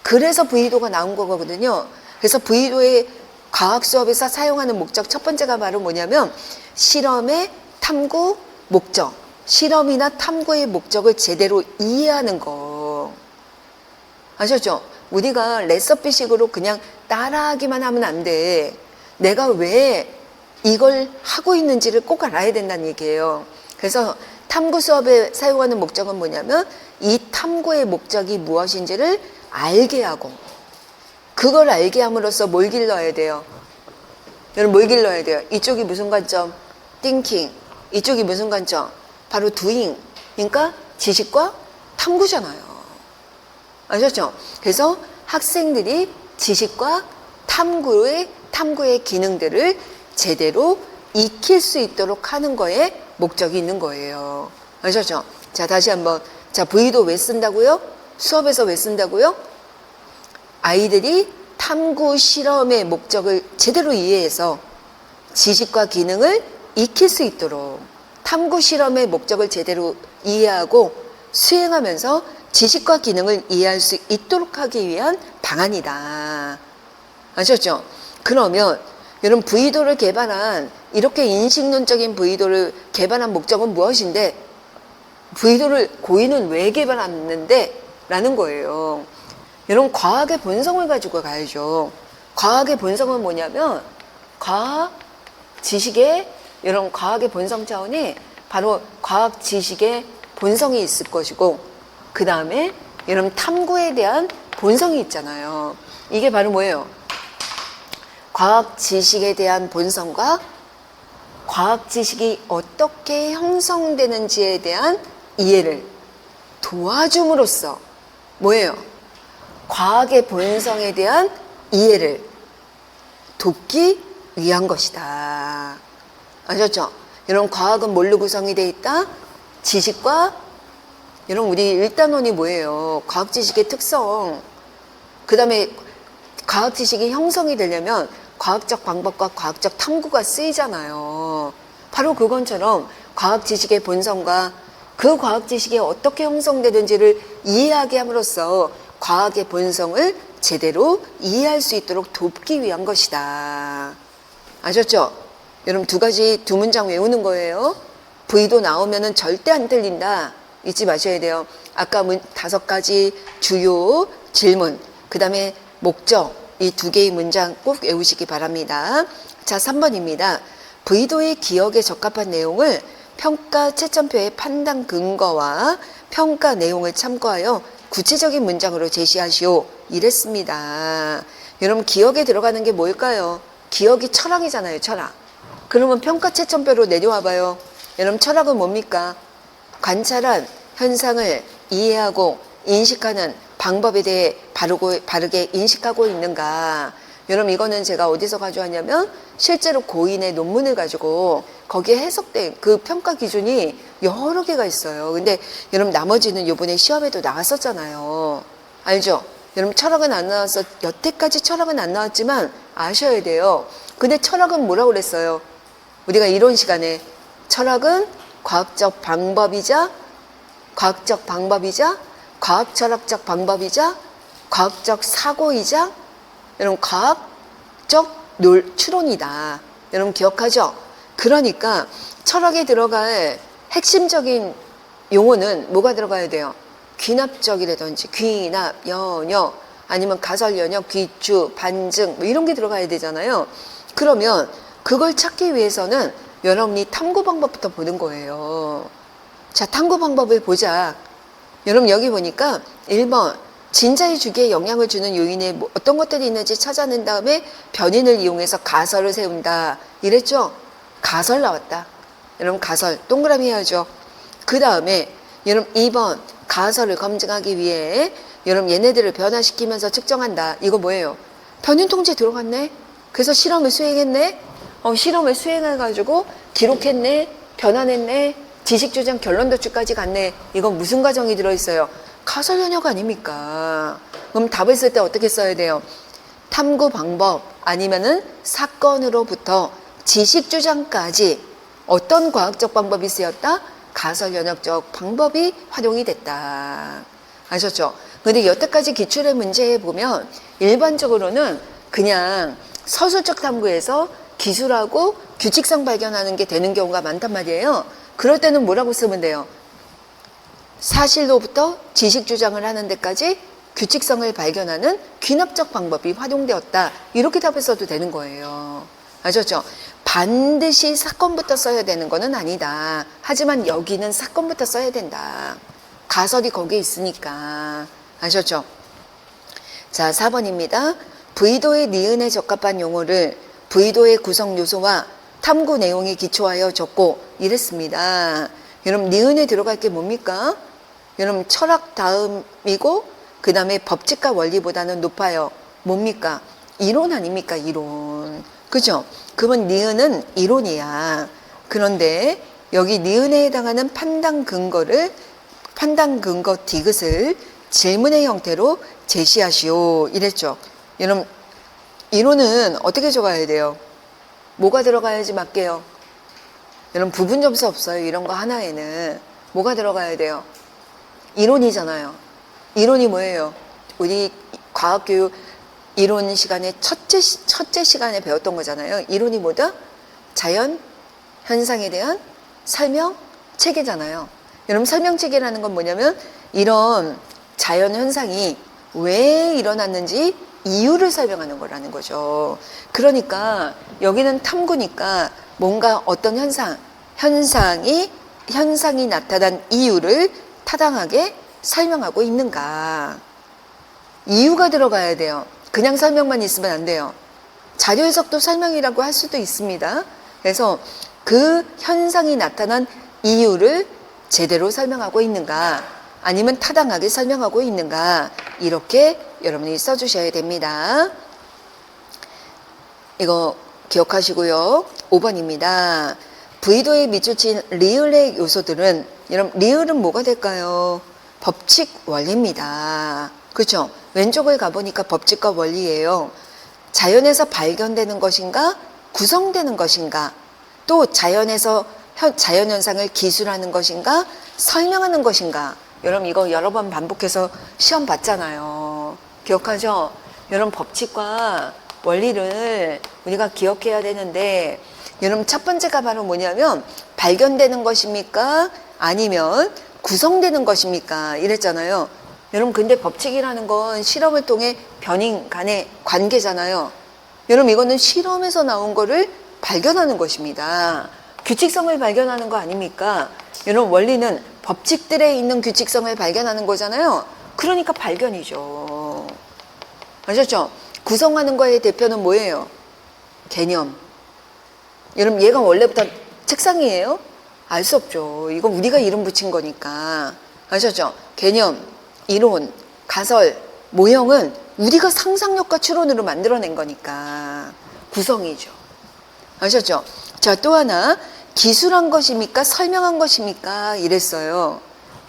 그래서 부의도가 나온 거거든요. 그래서 부의도의 과학 수업에서 사용하는 목적 첫 번째가 바로 뭐냐면 실험의 탐구 목적, 실험이나 탐구의 목적을 제대로 이해하는 거. 아셨죠? 우리가 레시피식으로 그냥 따라하기만 하면 안 돼. 내가 왜 이걸 하고 있는지를 꼭 알아야 된다는 얘기예요. 그래서 탐구 수업에 사용하는 목적은 뭐냐면 이 탐구의 목적이 무엇인지를 알게 하고 그걸 알게 함으로써 뭘 길러야 돼요? 여러분 뭘 길러야 돼요? 이쪽이 무슨 관점? thinking. 이쪽이 무슨 관점? 바로 doing. 그러니까 지식과 탐구잖아요. 아셨죠? 그래서 학생들이 지식과 탐구의 기능들을 제대로 익힐 수 있도록 하는 거에 목적이 있는 거예요. 아셨죠? 자, 다시 한번. 자, 부의도 왜 쓴다고요? 수업에서 왜 쓴다고요? 아이들이 탐구 실험의 목적을 제대로 이해해서 지식과 기능을 익힐 수 있도록 탐구 실험의 목적을 제대로 이해하고 수행하면서 지식과 기능을 이해할 수 있도록 하기 위한 방안이다. 아셨죠? 그러면 여러분 부의도를 개발한 이렇게 인식론적인 부의도를 개발한 목적은 무엇인데 부의도를 고인은 왜 개발했는데? 라는 거예요. 여러분 과학의 본성을 가지고 가야죠. 과학의 본성은 뭐냐면 과학 지식의 여러분 과학의 본성 차원이 바로 과학 지식의 본성이 있을 것이고 그 다음에 여러분 탐구에 대한 본성이 있잖아요. 이게 바로 뭐예요? 과학 지식에 대한 본성과 과학 지식이 어떻게 형성되는지에 대한 이해를 도와줌으로써 뭐예요? 과학의 본성에 대한 이해를 돕기 위한 것이다. 아셨죠? 여러분 과학은 뭘로 구성이 되어 있다? 지식과 여러분 우리 1단원이 뭐예요? 과학 지식의 특성. 그 다음에 과학 지식이 형성이 되려면 과학적 방법과 과학적 탐구가 쓰이잖아요. 바로 그것처럼 과학 지식의 본성과 그 과학 지식이 어떻게 형성되는지를 이해하게 함으로써 과학의 본성을 제대로 이해할 수 있도록 돕기 위한 것이다. 아셨죠? 여러분 두 문장 외우는 거예요. 부의도 나오면은 절대 안 틀린다. 잊지 마셔야 돼요. 아까 5가지 주요 질문, 그 다음에 목적, 이 2개의 문장 꼭 외우시기 바랍니다. 자, 3번입니다. 부의도의 기억에 적합한 내용을 평가 채점표의 판단 근거와 평가 내용을 참고하여 구체적인 문장으로 제시하시오. 이랬습니다. 여러분 기억에 들어가는 게 뭘까요? 기억이 철학이잖아요. 철학. 그러면 평가 채점표로 내려와 봐요. 여러분 철학은 뭡니까? 관찰한 현상을 이해하고 인식하는 방법에 대해 바르게 인식하고 있는가. 여러분 이거는 제가 어디서 가져왔냐면 실제로 고인의 논문을 가지고 거기에 해석된 그 평가 기준이 여러 개가 있어요. 근데 여러분 나머지는 이번에 시험에도 나왔었잖아요. 알죠? 여러분 철학은 안 나와서 여태까지 철학은 안 나왔지만 아셔야 돼요. 근데 철학은 뭐라고 그랬어요? 우리가 이론 시간에 철학은 과학적 과학철학적 방법이자 과학적 사고이자 여러분 과학적 추론이다. 여러분 기억하죠? 그러니까 철학에 들어갈 핵심적인 용어는 뭐가 들어가야 돼요? 귀납적이라든지 귀납, 연역, 아니면 가설연역, 귀주, 반증 뭐 이런 게 들어가야 되잖아요. 그러면 그걸 찾기 위해서는 여러분이 탐구 방법부터 보는 거예요. 자, 탐구 방법을 보자. 여러분 여기 보니까 1번 진자의 주기에 영향을 주는 요인에 어떤 것들이 있는지 찾아낸 다음에 변인을 이용해서 가설을 세운다. 이랬죠? 가설 나왔다. 여러분 가설 동그라미 해야죠. 그 다음에 여러분 2번 가설을 검증하기 위해 여러분 얘네들을 변화시키면서 측정한다. 이거 뭐예요? 변인 통제 들어갔네. 그래서 실험을 수행했네. 실험을 수행해가지고 기록했네. 변환했네. 지식주장 결론도출까지 갔네. 이건 무슨 과정이 들어있어요? 가설 연역 아닙니까? 그럼 답을 쓸 때 어떻게 써야 돼요? 탐구 방법 아니면은 사건으로부터 지식주장까지 어떤 과학적 방법이 쓰였다? 가설 연역적 방법이 활용이 됐다. 아셨죠? 근데 여태까지 기출의 문제에 보면 일반적으로는 그냥 서술적 탐구에서 기술하고 규칙성 발견하는 게 되는 경우가 많단 말이에요. 그럴 때는 뭐라고 쓰면 돼요? 사실로부터 지식 주장을 하는 데까지 규칙성을 발견하는 귀납적 방법이 활용되었다. 이렇게 답을 써도 되는 거예요. 아셨죠? 반드시 사건부터 써야 되는 거는 아니다. 하지만 여기는 사건부터 써야 된다. 가설이 거기에 있으니까. 아셨죠? 자, 4번입니다. 부의도의 니은에 적합한 용어를 부의도의 구성 요소와 탐구 내용에 기초하여 적고 이랬습니다. 여러분 니은에 들어갈 게 뭡니까? 여러분 철학 다음이고 그 다음에 법칙과 원리보다는 높아요. 뭡니까? 이론 아닙니까? 이론. 그죠? 그러면 니은은 이론이야. 그런데 여기 니은에 해당하는 판단 근거 디귿을 질문의 형태로 제시하시오. 이랬죠. 여러분 이론은 어떻게 적어야 돼요? 뭐가 들어가야지 맞게요? 여러분 부분 점수 없어요. 이런 거 하나에는. 뭐가 들어가야 돼요? 이론이잖아요. 이론이 뭐예요? 우리 과학교육 이론 시간에 첫째 시간에 배웠던 거잖아요. 이론이 뭐다? 자연 현상에 대한 설명 체계잖아요. 여러분 설명 체계라는 건 뭐냐면 이런 자연 현상이 왜 일어났는지 이유를 설명하는 거라는 거죠. 그러니까 여기는 탐구니까 뭔가 어떤 현상이 나타난 이유를 타당하게 설명하고 있는가. 이유가 들어가야 돼요. 그냥 설명만 있으면 안 돼요. 자료 해석도 설명이라고 할 수도 있습니다. 그래서 그 현상이 나타난 이유를 제대로 설명하고 있는가 아니면 타당하게 설명하고 있는가 이렇게 여러분이 써주셔야 됩니다. 이거 기억하시고요. 5번입니다. 부의도에 밑줄 리을의 요소들은 여러분 리을은 뭐가 될까요? 법칙 원리입니다. 그렇죠? 왼쪽을 가보니까 법칙과 원리예요. 자연에서 발견되는 것인가 구성되는 것인가 또 자연에서 자연현상을 기술하는 것인가 설명하는 것인가. 여러분 이거 여러 번 반복해서 시험 봤잖아요. 기억하죠? 여러분 법칙과 원리를 우리가 기억해야 되는데 여러분 첫 번째가 바로 뭐냐면 발견되는 것입니까? 아니면 구성되는 것입니까? 이랬잖아요. 여러분 근데 법칙이라는 건 실험을 통해 변인 간의 관계잖아요. 여러분 이거는 실험에서 나온 거를 발견하는 것입니다. 규칙성을 발견하는 거 아닙니까? 이런 원리는 법칙들에 있는 규칙성을 발견하는 거잖아요. 그러니까 발견이죠. 아셨죠? 구성하는 거의 대표는 뭐예요? 개념. 여러분 얘가 원래부터 책상이에요? 알 수 없죠. 이거 우리가 이름 붙인 거니까. 아셨죠? 개념, 이론, 가설, 모형은 우리가 상상력과 추론으로 만들어낸 거니까 구성이죠. 아셨죠? 자, 또 하나 기술한 것입니까? 설명한 것입니까? 이랬어요.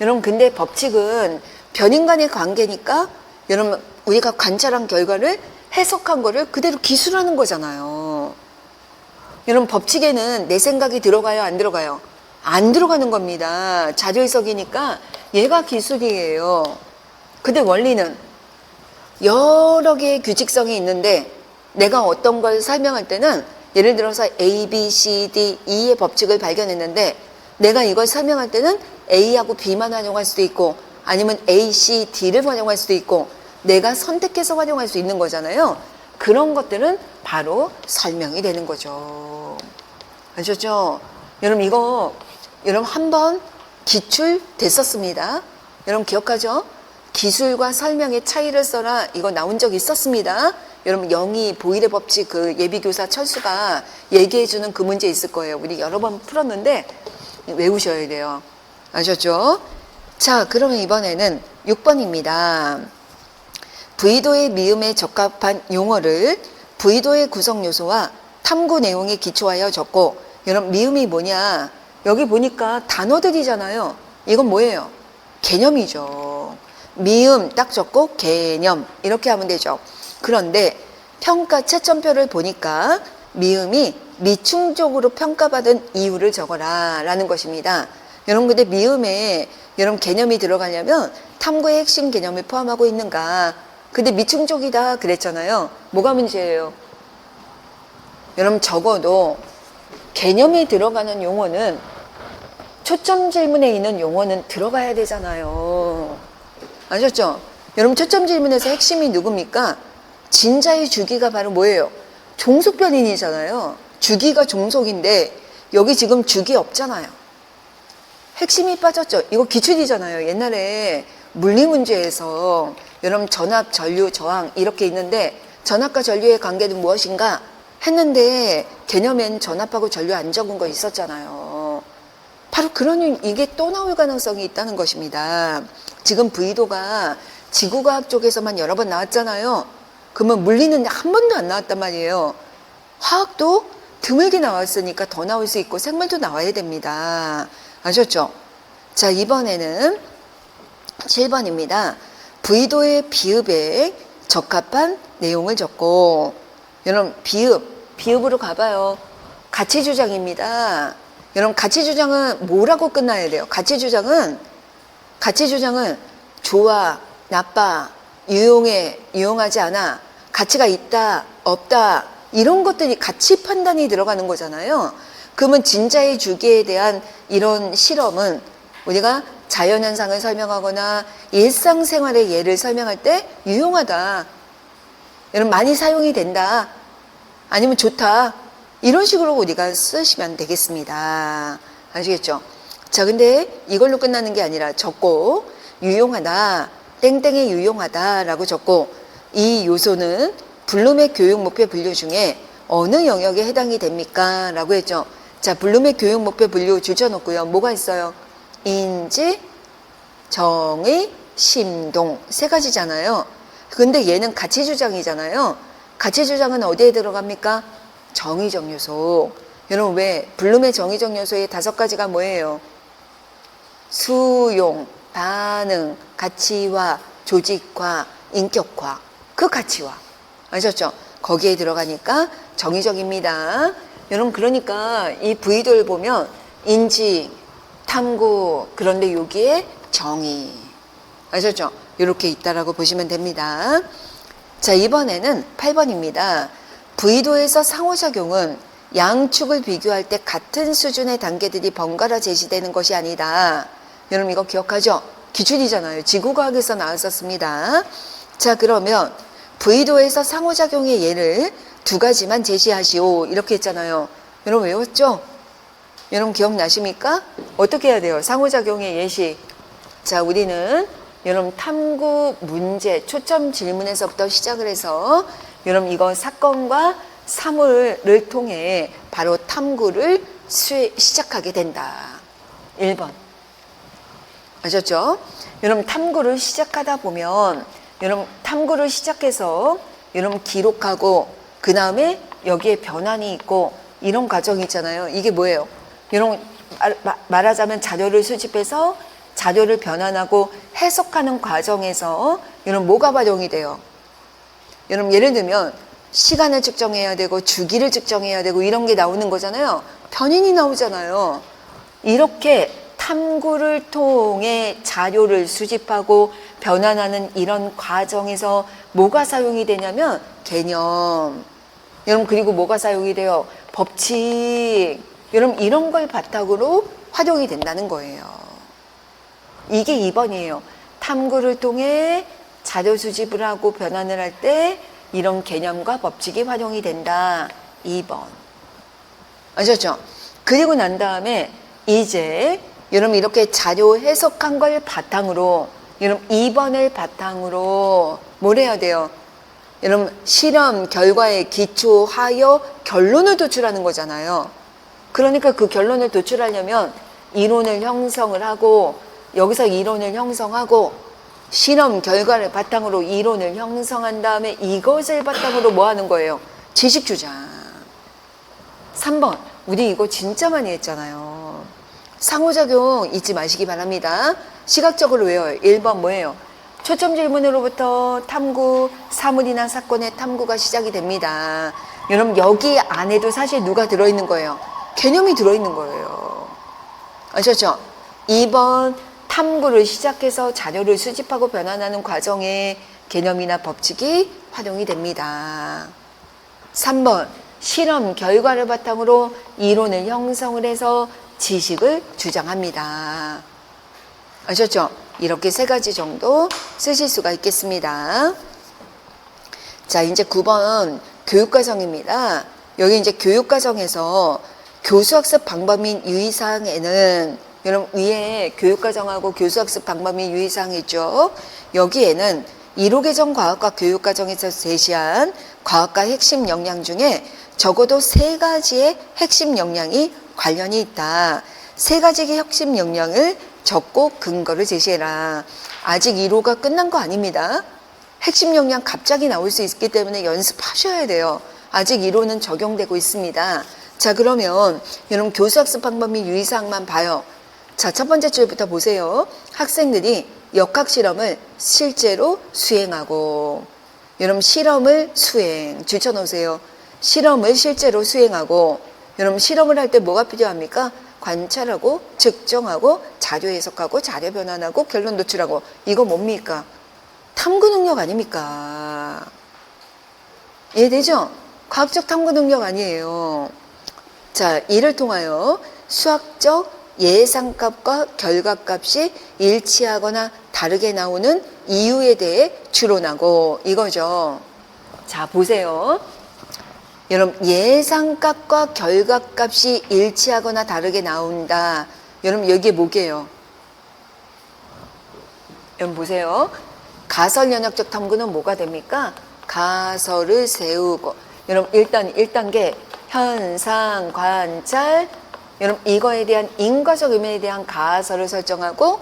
여러분 근데 법칙은 변인 간의 관계니까 여러분 우리가 관찰한 결과를 해석한 거를 그대로 기술하는 거잖아요. 여러분 법칙에는 내 생각이 들어가요? 안 들어가요? 안 들어가는 겁니다. 자료 해석이니까 얘가 기술이에요. 근데 원리는 여러 개의 규칙성이 있는데 내가 어떤 걸 설명할 때는 예를 들어서 A, B, C, D, E의 법칙을 발견했는데 내가 이걸 설명할 때는 A하고 B만 활용할 수도 있고 아니면 A, C, D를 활용할 수도 있고 내가 선택해서 활용할 수 있는 거잖아요. 그런 것들은 바로 설명이 되는 거죠. 아셨죠? 여러분 이거 여러분 한번 기출 됐었습니다. 여러분 기억하죠? 기술과 설명의 차이를 써라 이거 나온 적 있었습니다. 여러분 영희 보일의 법칙 그 예비교사 철수가 얘기해주는 그 문제 있을 거예요. 우리 여러 번 풀었는데 외우셔야 돼요. 아셨죠? 자 그러면 이번에는 6번입니다. 부의도의 미음에 적합한 용어를 부의도의 구성 요소와 탐구 내용에 기초하여 적고 여러분 미음이 뭐냐 여기 보니까 단어들이잖아요. 이건 뭐예요? 개념이죠. 미음 딱 적고 개념 이렇게 하면 되죠. 그런데 평가 채점표를 보니까 미음이 미충족으로 평가받은 이유를 적어라 라는 것입니다. 여러분 근데 미음에 여러분 개념이 들어가려면 탐구의 핵심 개념을 포함하고 있는가 근데 미충족이다 그랬잖아요. 뭐가 문제예요? 여러분 적어도 개념이 들어가는 용어는 초점 질문에 있는 용어는 들어가야 되잖아요. 아셨죠? 여러분 초점 질문에서 핵심이 누굽니까? 진자의 주기가 바로 뭐예요? 종속변인이잖아요. 주기가 종속인데 여기 지금 주기 없잖아요. 핵심이 빠졌죠. 이거 기출이잖아요. 옛날에 물리 문제에서 여러분 전압, 전류, 저항 이렇게 있는데 전압과 전류의 관계는 무엇인가 했는데 개념엔 전압하고 전류 안 적은 거 있었잖아요. 바로 그런 이게 또 나올 가능성이 있다는 것입니다. 지금 부의도가 지구과학 쪽에서만 여러 번 나왔잖아요. 그러면 물리는 한 번도 안 나왔단 말이에요. 화학도 드물게 나왔으니까 더 나올 수 있고 생물도 나와야 됩니다. 아셨죠? 자 이번에는 7번입니다. 부의도의 비읍에 적합한 내용을 적고 여러분 비읍으로 가봐요. 가치주장입니다. 여러분 가치주장은 뭐라고 끝나야 돼요? 가치주장은 좋아, 나빠, 유용해, 유용하지 않아, 가치가 있다, 없다 이런 것들이 가치 판단이 들어가는 거잖아요. 그러면 진자의 주기에 대한 이런 실험은 우리가 자연현상을 설명하거나 일상생활의 예를 설명할 때 유용하다, 여러분 많이 사용이 된다, 아니면 좋다 이런 식으로 우리가 쓰시면 되겠습니다. 아시겠죠? 자 근데 이걸로 끝나는 게 아니라 적고 유용하다, 땡땡이 유용하다 라고 적고 이 요소는 블룸의 교육 목표 분류 중에 어느 영역에 해당이 됩니까? 라고 했죠. 자 블룸의 교육 목표 분류 줄여놓고요. 뭐가 있어요? 인지, 정의, 심동 세 가지잖아요. 근데 얘는 가치주장이잖아요. 가치주장은 어디에 들어갑니까? 정의적 요소. 여러분 왜 블룸의 정의적 요소의 5가지가 뭐예요? 수용, 반응, 가치화, 조직화, 인격화. 그 가치화. 아셨죠? 거기에 들어가니까 정의적입니다. 여러분 그러니까 이 부의도를 보면 인지, 탐구, 그런데 여기에 정의. 아셨죠? 이렇게 있다라고 보시면 됩니다. 자 이번에는 8번입니다. 부의도에서 상호작용은 양축을 비교할 때 같은 수준의 단계들이 번갈아 제시되는 것이 아니다. 여러분 이거 기억하죠? 기출이잖아요. 지구과학에서 나왔었습니다. 자 그러면 부의도에서 상호작용의 예를 2가지만 제시하시오 이렇게 했잖아요. 여러분 외웠죠? 여러분 기억나십니까? 어떻게 해야 돼요? 상호작용의 예시. 자, 우리는 여러분 탐구 문제 초점 질문에서부터 시작을 해서 여러분 이거 사건과 사물을 통해 바로 탐구를 시작하게 된다. 1번. 아셨죠? 여러분 탐구를 시작하다 보면 여러분 탐구를 시작해서 여러분 기록하고 그 다음에 여기에 변환이 있고 이런 과정이 있잖아요. 이게 뭐예요? 여러분 말하자면 자료를 수집해서 자료를 변환하고 해석하는 과정에서 여러분 뭐가 활용이 돼요? 여러분 예를 들면 시간을 측정해야 되고 주기를 측정해야 되고 이런 게 나오는 거잖아요. 변인이 나오잖아요. 이렇게 탐구를 통해 자료를 수집하고 변환하는 이런 과정에서 뭐가 사용이 되냐면 개념. 여러분 그리고 뭐가 사용이 돼요? 법칙. 여러분 이런 걸 바탕으로 활용이 된다는 거예요. 이게 2번이에요. 탐구를 통해 자료 수집을 하고 변환을 할 때 이런 개념과 법칙이 활용이 된다. 2번. 아셨죠? 그리고 난 다음에 이제 여러분 이렇게 자료 해석한 걸 바탕으로 여러분 2번을 바탕으로 뭘 해야 돼요? 여러분 실험 결과에 기초하여 결론을 도출하는 거잖아요. 그러니까 그 결론을 도출하려면 이론을 형성을 하고 여기서 이론을 형성하고 실험 결과를 바탕으로 이론을 형성한 다음에 이것을 바탕으로 뭐 하는 거예요? 지식 주장. 3번. 우리 이거 진짜 많이 했잖아요. 상호작용 잊지 마시기 바랍니다. 시각적으로 외워요. 1번 뭐예요? 초점 질문으로부터 탐구, 사물이나 사건의 탐구가 시작이 됩니다. 여러분 여기 안에도 사실 누가 들어있는 거예요? 개념이 들어있는 거예요. 아셨죠? 2번 탐구를 시작해서 자료를 수집하고 변환하는 과정에 개념이나 법칙이 활용이 됩니다. 3번 실험 결과를 바탕으로 이론을 형성을 해서 지식을 주장합니다. 아셨죠? 이렇게 3가지 정도 쓰실 수가 있겠습니다. 자, 이제 9번 교육과정입니다. 여기 이제 교육과정에서 교수학습 방법 및 유의사항에는 여러분 위에 교육과정하고 교수학습 방법 및 유의사항이 있죠. 여기에는 1호 개정 과학과 교육과정에서 제시한 과학과 핵심 역량 중에 적어도 3가지의 핵심 역량이 관련이 있다. 3가지의 핵심 역량을 적고 근거를 제시해라. 아직 1호가 끝난 거 아닙니다. 핵심 역량 갑자기 나올 수 있기 때문에 연습하셔야 돼요. 아직 1호는 적용되고 있습니다. 자, 그러면 여러분 교수학습 방법 및 유의사항만 봐요. 자, 첫 번째 줄부터 보세요. 학생들이 역학실험을 실제로 수행하고 여러분 실험을 수행 줄쳐놓으세요. 실험을 실제로 수행하고 여러분 실험을 할 때 뭐가 필요합니까? 관찰하고 측정하고 자료 해석하고 자료 변환하고 결론 도출하고 이거 뭡니까? 탐구 능력 아닙니까? 이해되죠? 과학적 탐구 능력 아니에요. 자, 이를 통하여 수학적 예상값과 결과값이 일치하거나 다르게 나오는 이유에 대해 추론하고 이거죠. 자, 보세요. 여러분 예상값과 결과값이 일치하거나 다르게 나온다. 여러분 여기에 뭐게요? 여러분 보세요. 가설 연역적 탐구는 뭐가 됩니까? 가설을 세우고 여러분 일단 1단계 현상 관찰 여러분 이거에 대한 인과적 의미에 대한 가설을 설정하고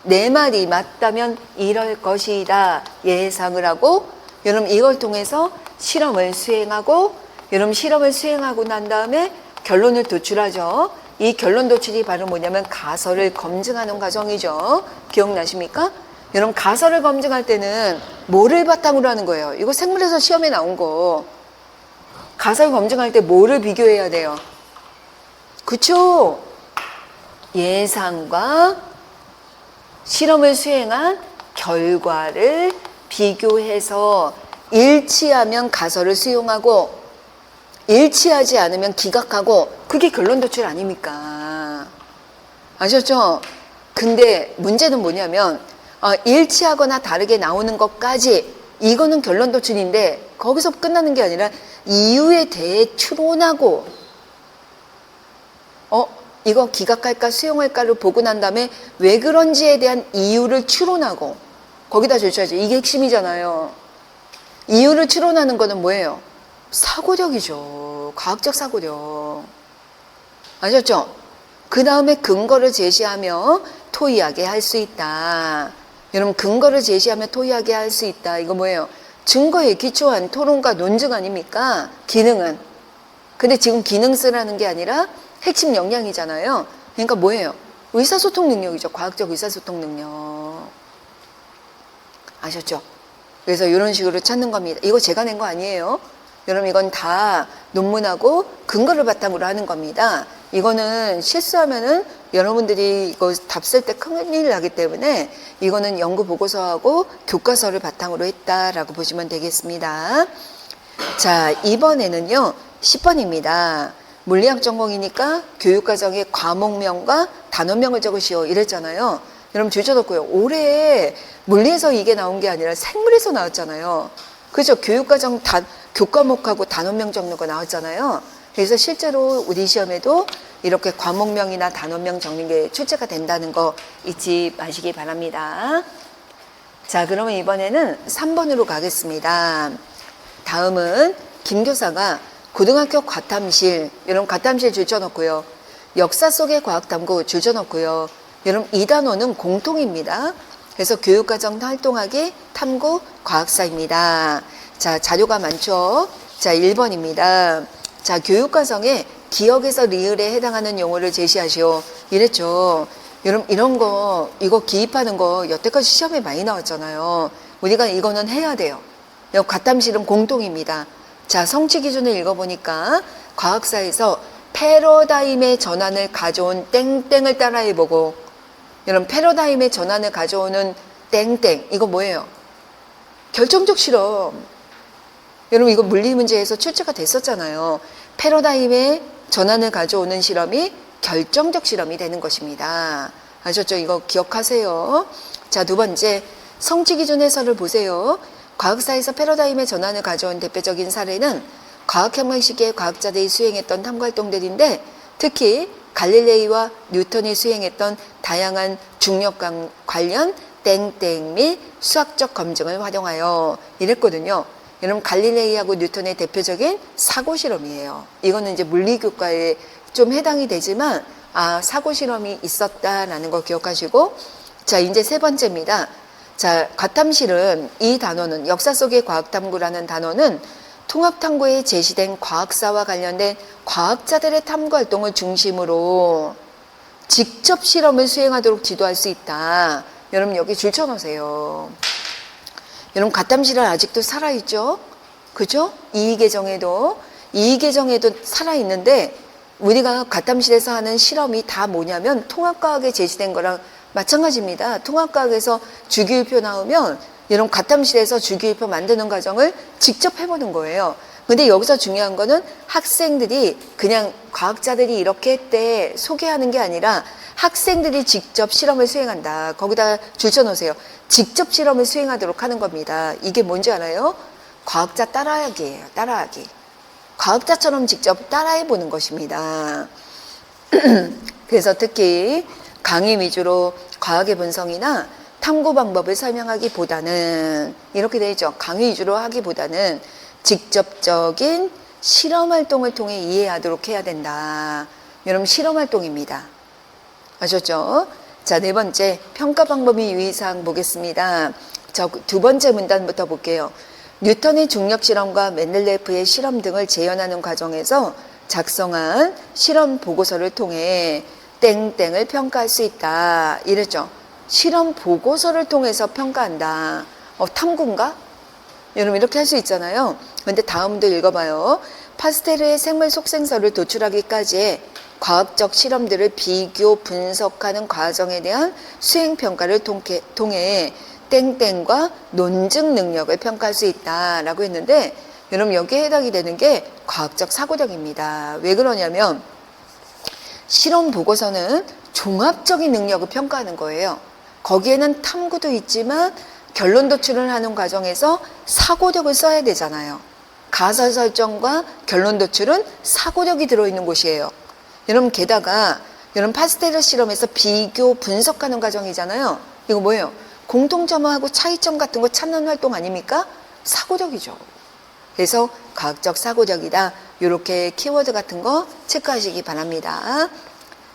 내 말이 맞다면 이럴 것이다 예상을 하고 여러분 이걸 통해서 실험을 수행하고 여러분 실험을 수행하고 난 다음에 결론을 도출하죠. 이 결론 도출이 바로 뭐냐면 가설을 검증하는 과정이죠. 기억나십니까? 여러분 가설을 검증할 때는 뭐를 바탕으로 하는 거예요? 이거 생물에서 시험에 나온 거. 가설 검증할 때 뭐를 비교해야 돼요? 그쵸? 예상과 실험을 수행한 결과를 비교해서 일치하면 가설을 수용하고 일치하지 않으면 기각하고 그게 결론 도출 아닙니까? 아셨죠? 근데 문제는 뭐냐면 일치하거나 다르게 나오는 것까지 이거는 결론 도출인데 거기서 끝나는 게 아니라 이유에 대해 추론하고 이거 기각할까 수용할까를 보고 난 다음에 왜 그런지에 대한 이유를 추론하고 거기다 줘야죠. 이게 핵심이잖아요. 이유를 추론하는 거는 뭐예요? 사고력이죠. 과학적 사고력. 아셨죠? 그 다음에 근거를 제시하며 토의하게 할 수 있다. 여러분 근거를 제시하며 토의하게 할 수 있다. 이거 뭐예요? 증거에 기초한 토론과 논증 아닙니까? 기능은. 근데 지금 기능 쓰라는 게 아니라 핵심 역량이잖아요. 그러니까 뭐예요? 의사소통 능력이죠. 과학적 의사소통 능력. 아셨죠? 그래서 이런 식으로 찾는 겁니다. 이거 제가 낸 거 아니에요. 여러분 이건 다 논문하고 근거를 바탕으로 하는 겁니다. 이거는 실수하면은 여러분들이 이거 답 쓸 때 큰일 나기 때문에 이거는 연구 보고서하고 교과서를 바탕으로 했다라고 보시면 되겠습니다. 자, 이번에는요 10번입니다. 물리학 전공이니까 교육과정의 과목명과 단원명을 적으시오 이랬잖아요. 여러분 주저놓고요. 올해 물리에서 이게 나온 게 아니라 생물에서 나왔잖아요. 그죠? 교육과정 교과목하고 단원명 적는 거 나왔잖아요. 그래서 실제로 우리 시험에도 이렇게 과목명이나 단원명 적는 게 출제가 된다는 거 잊지 마시기 바랍니다. 자, 그러면 이번에는 3번으로 가겠습니다. 다음은 김 교사가 고등학교 과탐실, 여러분 과탐실 줄쳐놓고요. 역사 속의 과학탐구 줄쳐놓고요. 여러분 이 단어는 공통입니다. 그래서 교육과정 활동하기 탐구 과학사입니다. 자, 자료가 많죠. 자, 1번입니다. 자, 교육과정에 기억에서 리을에 해당하는 용어를 제시하시오. 이랬죠. 여러분 이런 거 이거 기입하는 거 여태까지 시험에 많이 나왔잖아요. 우리가 이거는 해야 돼요. 과탐실은 공통입니다. 자, 성취 기준을 읽어보니까 과학사에서 패러다임의 전환을 가져온 땡땡을 따라해보고, 여러분 패러다임의 전환을 가져오는 땡땡 이거 뭐예요? 결정적 실험. 여러분 이거 물리 문제에서 출제가 됐었잖아요. 패러다임의 전환을 가져오는 실험이 결정적 실험이 되는 것입니다. 아셨죠? 이거 기억하세요. 자, 두 번째 성취 기준 해설을 보세요. 과학사에서 패러다임의 전환을 가져온 대표적인 사례는 과학혁명 시기에 과학자들이 수행했던 탐구활동들인데 특히 갈릴레이와 뉴턴이 수행했던 다양한 중력 관련 땡땡 및 수학적 검증을 활용하여 이랬거든요. 여러분 갈릴레이하고 뉴턴의 대표적인 사고 실험이에요. 이거는 이제 물리교과에 좀 해당이 되지만 사고 실험이 있었다라는 거 기억하시고, 자 이제 세 번째입니다. 자, 과탐실은 이 단어는 역사 속의 과학탐구라는 단어는 통합탐구에 제시된 과학사와 관련된 과학자들의 탐구활동을 중심으로 직접 실험을 수행하도록 지도할 수 있다. 여러분 여기 줄 쳐놓으세요. 여러분 과탐실은 아직도 살아있죠? 그죠? 이계정에도 살아있는데 우리가 과탐실에서 하는 실험이 다 뭐냐면 통합과학에 제시된 거랑 마찬가지입니다. 통합과학에서 주기율표 나오면 이런 과탐실에서 주기율표 만드는 과정을 직접 해보는 거예요. 근데 여기서 중요한 거는 학생들이 그냥 과학자들이 이렇게 했대 소개하는 게 아니라 학생들이 직접 실험을 수행한다. 거기다 줄쳐놓으세요. 직접 실험을 수행하도록 하는 겁니다. 이게 뭔지 알아요? 과학자 따라하기예요. 따라하기. 과학자처럼 직접 따라해보는 것입니다. 그래서 특히 강의 위주로 과학의 본성이나 탐구 방법을 설명하기보다는 이렇게 되죠. 강의 위주로 하기보다는 직접적인 실험 활동을 통해 이해하도록 해야 된다. 여러분 실험 활동입니다. 아셨죠? 자, 네 번째 평가 방법이 유의사항 보겠습니다. 자, 두 번째 문단부터 볼게요. 뉴턴의 중력 실험과 맨델레프의 실험 등을 재현하는 과정에서 작성한 실험 보고서를 통해 땡땡을 평가할 수 있다. 이랬죠. 실험 보고서를 통해서 평가한다. 탐구인가? 여러분 이렇게 할 수 있잖아요. 근데 다음도 읽어봐요. 파스테르의 생물 속생설을 도출하기까지의 과학적 실험들을 비교 분석하는 과정에 대한 수행평가를 통해 땡땡과 논증 능력을 평가할 수 있다라고 했는데 여러분 여기에 해당이 되는 게 과학적 사고력입니다. 왜 그러냐면 실험 보고서는 종합적인 능력을 평가하는 거예요. 거기에는 탐구도 있지만 결론 도출을 하는 과정에서 사고력을 써야 되잖아요. 가설 설정과 결론 도출은 사고력이 들어있는 곳이에요. 여러분 게다가 이런 파스텔 실험에서 비교 분석하는 과정이잖아요. 이거 뭐예요? 공통점하고 차이점 같은 거 찾는 활동 아닙니까? 사고력이죠. 그래서 과학적 사고력이다. 이렇게 키워드 같은 거 체크하시기 바랍니다.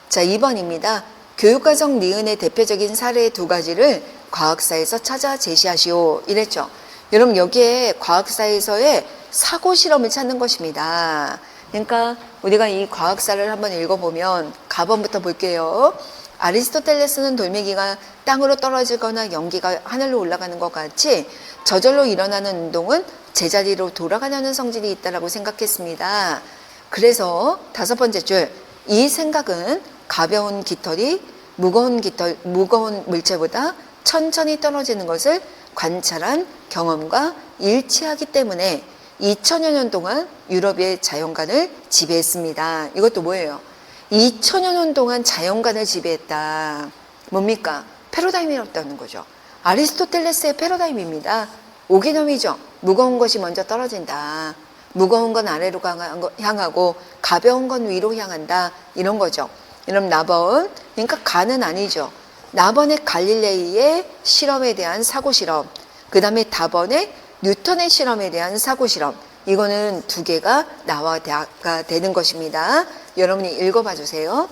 자, 2번입니다. 교육과정 니은의 대표적인 사례 두 가지를 과학사에서 찾아 제시하시오. 이랬죠. 여러분 여기에 과학사에서의 사고 실험을 찾는 것입니다. 그러니까 우리가 이 과학사를 한번 읽어보면 가번부터 볼게요. 아리스토텔레스는 돌멩이가 땅으로 떨어지거나 연기가 하늘로 올라가는 것 같이 저절로 일어나는 운동은 제자리로 돌아가려는 성질이 있다라고 생각했습니다. 그래서 5번째 줄, 이 생각은 가벼운 깃털이 무거운 물체보다 천천히 떨어지는 것을 관찰한 경험과 일치하기 때문에 2000여 년 동안 유럽의 자연관을 지배했습니다. 이것도 뭐예요? 2000여 년 동안 자연관을 지배했다. 뭡니까? 패러다임이었다는 거죠. 아리스토텔레스의 패러다임입니다. 5개념이죠. 무거운 것이 먼저 떨어진다. 무거운 건 아래로 향하고 가벼운 건 위로 향한다. 이런 거죠. 이런 나번, 그러니까 가는 아니죠. 나번의 갈릴레이의 실험에 대한 사고 실험, 그 다음에 다번의 뉴턴의 실험에 대한 사고 실험, 이거는 두 개가 나와가 되는 것입니다. 여러분이 읽어봐 주세요.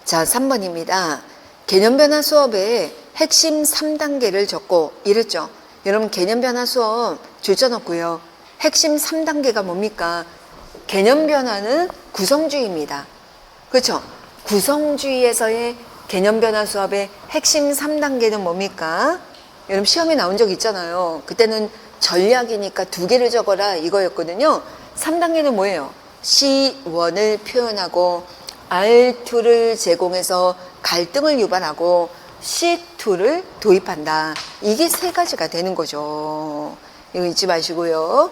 자, 3번입니다. 개념변화 수업의 핵심 3단계를 적고 이랬죠. 여러분 개념변화 수업 줄쳐놓고요. 핵심 3단계가 뭡니까? 개념변화는 구성주의입니다. 그렇죠? 구성주의에서의 개념변화 수업의 핵심 3단계는 뭡니까? 여러분 시험에 나온 적 있잖아요. 그때는 전략이니까 2개를 적어라 이거였거든요. 3단계는 뭐예요? C1을 표현하고 R2를 제공해서 갈등을 유발하고 C2를 도입한다. 이게 3가지가 되는 거죠. 이거 잊지 마시고요.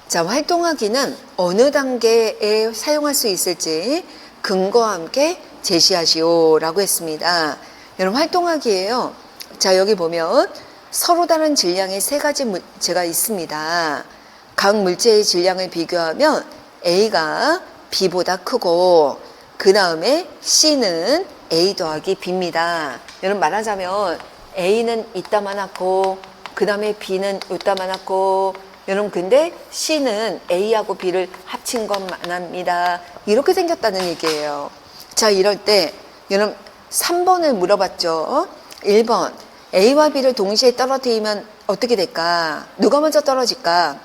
자, 활동하기는 어느 단계에 사용할 수 있을지 근거와 함께 제시하시오 라고 했습니다. 여러분 활동하기예요. 자, 여기 보면 서로 다른 질량의 3가지 물체가 있습니다. 각 물체의 질량을 비교하면 A가 B보다 크고 그 다음에 C는 A 더하기 B입니다. 여러분 말하자면 A는 이따만하고 그 다음에 B는 이따만하고 여러분 근데 C는 A하고 B를 합친 것만합니다. 이렇게 생겼다는 얘기예요. 자, 이럴 때 여러분 3번을 물어봤죠. 1번 A와 B를 동시에 떨어뜨리면 어떻게 될까? 누가 먼저 떨어질까?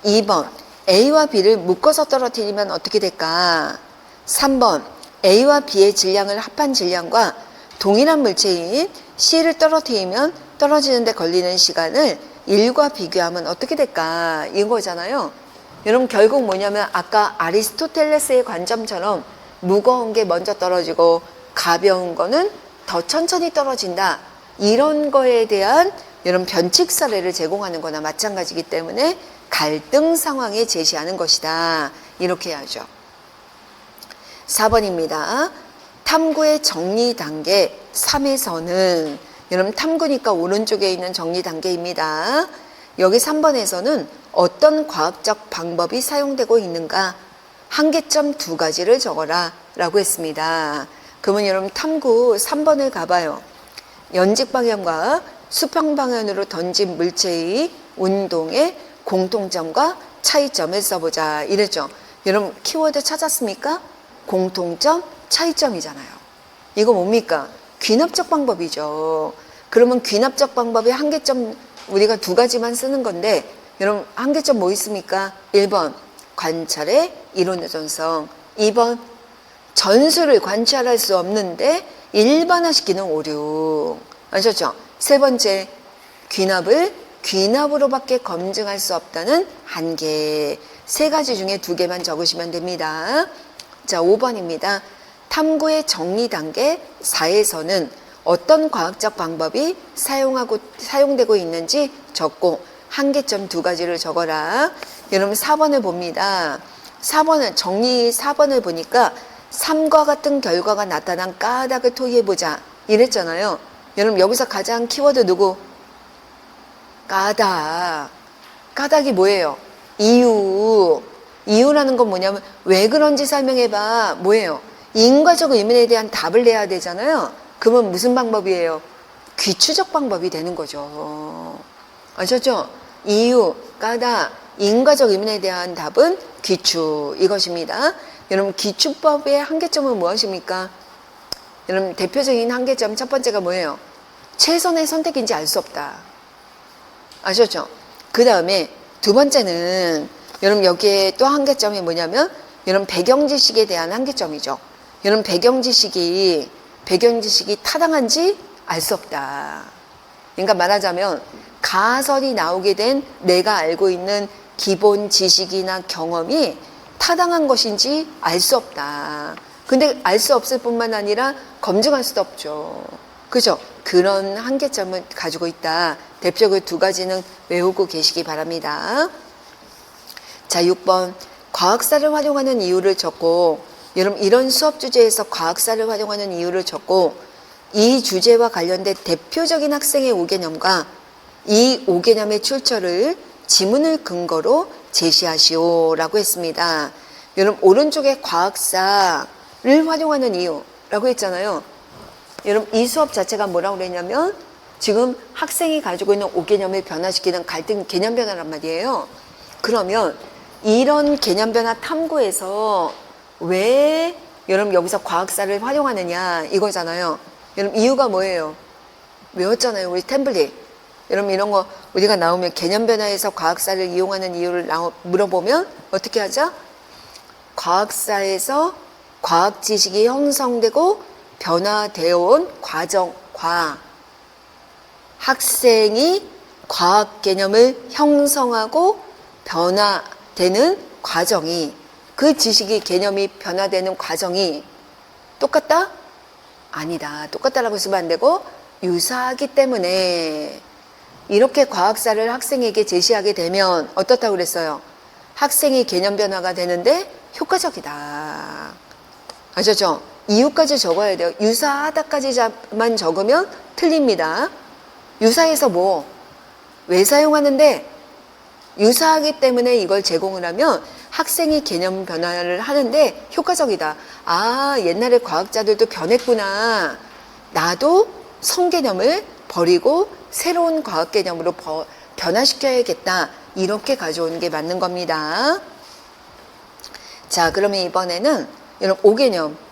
2번 A와 B를 묶어서 떨어뜨리면 어떻게 될까? 3번 A와 B의 질량을 합한 질량과 동일한 물체인 C를 떨어뜨리면 떨어지는데 걸리는 시간을 1과 비교하면 어떻게 될까? 이거잖아요. 여러분 결국 뭐냐면 아까 아리스토텔레스의 관점처럼 무거운 게 먼저 떨어지고 가벼운 거는 더 천천히 떨어진다. 이런 거에 대한 여러분 변칙 사례를 제공하는 거나 마찬가지이기 때문에 갈등 상황에 제시하는 것이다. 이렇게 해야죠. 4번입니다. 탐구의 정리 단계 3에서는 여러분 탐구니까 오른쪽에 있는 정리 단계입니다. 여기 3번에서는 어떤 과학적 방법이 사용되고 있는가 한계점 2가지를 적어라 라고 했습니다. 그러면 여러분 탐구 3번을 가봐요. 연직 방향과 수평 방향으로 던진 물체의 운동의 공통점과 차이점을 써보자 이랬죠. 여러분 키워드 찾았습니까? 공통점, 차이점이잖아요. 이거 뭡니까? 귀납적 방법이죠. 그러면 귀납적 방법의 한계점 우리가 2가지만 쓰는 건데 여러분 한계점 뭐 있습니까? 1번 관찰의 이론 의존성, 2번 전수를 관찰할 수 없는데 일반화시키는 오류. 아셨죠? 3번째 귀납을 귀납으로밖에 검증할 수 없다는 한계. 3가지 중에 2개만 적으시면 됩니다. 자, 5번입니다. 탐구의 정리 단계 4에서는 어떤 과학적 방법이 사용되고 있는지 적고 한계점 2가지를 적어라. 여러분 4번을 봅니다. 4번은 정리 4번을 보니까 3과 같은 결과가 나타난 까닭을 토의해보자 이랬잖아요. 여러분 여기서 가장 키워드 누구? 까닭. 까닭이 뭐예요? 이유. 이유라는 건 뭐냐면 왜 그런지 설명해봐. 뭐예요? 인과적 의문에 대한 답을 내야 되잖아요. 그러면 무슨 방법이에요? 귀추적 방법이 되는 거죠. 아셨죠? 이유, 까다, 인과적 의문에 대한 답은 귀추, 이것입니다. 여러분, 귀추법의 한계점은 무엇입니까? 여러분, 대표적인 한계점 첫 번째가 뭐예요? 최선의 선택인지 알 수 없다. 아셨죠? 그 다음에 두 번째는 여러분 여기에 또 한계점이 뭐냐면 여러분 배경지식에 대한 한계점이죠. 여러분 배경지식이 타당한지 알 수 없다. 그러니까 말하자면 가설이 나오게 된 내가 알고 있는 기본 지식이나 경험이 타당한 것인지 알 수 없다. 근데 알 수 없을 뿐만 아니라 검증할 수도 없죠. 그죠? 그런 한계점을 가지고 있다. 대표적으로 두 가지는 외우고 계시기 바랍니다. 자, 6번. 과학사를 활용하는 이유를 적고, 여러분 이런 수업 주제에서 과학사를 활용하는 이유를 적고, 이 주제와 관련된 대표적인 학생의 5개념과 이 5개념의 출처를 지문을 근거로 제시하시오라고 했습니다. 여러분 오른쪽에 과학사를 활용하는 이유라고 했잖아요. 여러분 이 수업 자체가 뭐라고 그랬냐면 지금 학생이 가지고 있는 5개념을 변화시키는 갈등 개념 변화란 말이에요. 그러면 이런 개념 변화 탐구에서 왜 여러분 여기서 과학사를 활용하느냐 이거잖아요. 여러분 이유가 뭐예요? 외웠잖아요. 우리 템플릿. 여러분 이런 거 우리가 나오면 개념 변화에서 과학사를 이용하는 이유를 물어보면 어떻게 하죠? 과학사에서 과학 지식이 형성되고 변화되어 온 과정과 학생이 과학 개념을 형성하고 변화되는 과정이 그 지식이 개념이 변화되는 과정이 똑같다? 아니다. 똑같다라고 쓰면 안 되고 유사하기 때문에 이렇게 과학사를 학생에게 제시하게 되면 어떻다고 그랬어요? 학생이 개념 변화가 되는데 효과적이다. 아셨죠? 이유까지 적어야 돼요. 유사하다까지만 적으면 틀립니다. 유사해서 뭐? 왜 사용하는데? 유사하기 때문에 이걸 제공을 하면 학생이 개념 변화를 하는데 효과적이다. 아, 옛날에 과학자들도 변했구나. 나도 성개념을 버리고 새로운 과학 개념으로 변화시켜야겠다. 이렇게 가져오는 게 맞는 겁니다. 자, 그러면 이번에는 여러분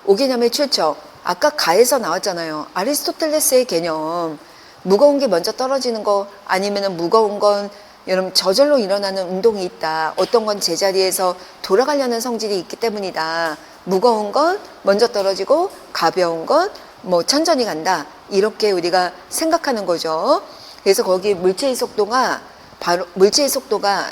5개념의 출처. 아까 가에서 나왔잖아요. 아리스토텔레스의 개념. 무거운 게 먼저 떨어지는 거 아니면 무거운 건 여러분 저절로 일어나는 운동이 있다. 어떤 건 제자리에서 돌아가려는 성질이 있기 때문이다. 무거운 건 먼저 떨어지고 가벼운 건 뭐 천천히 간다. 이렇게 우리가 생각하는 거죠. 그래서 거기 물체의 속도가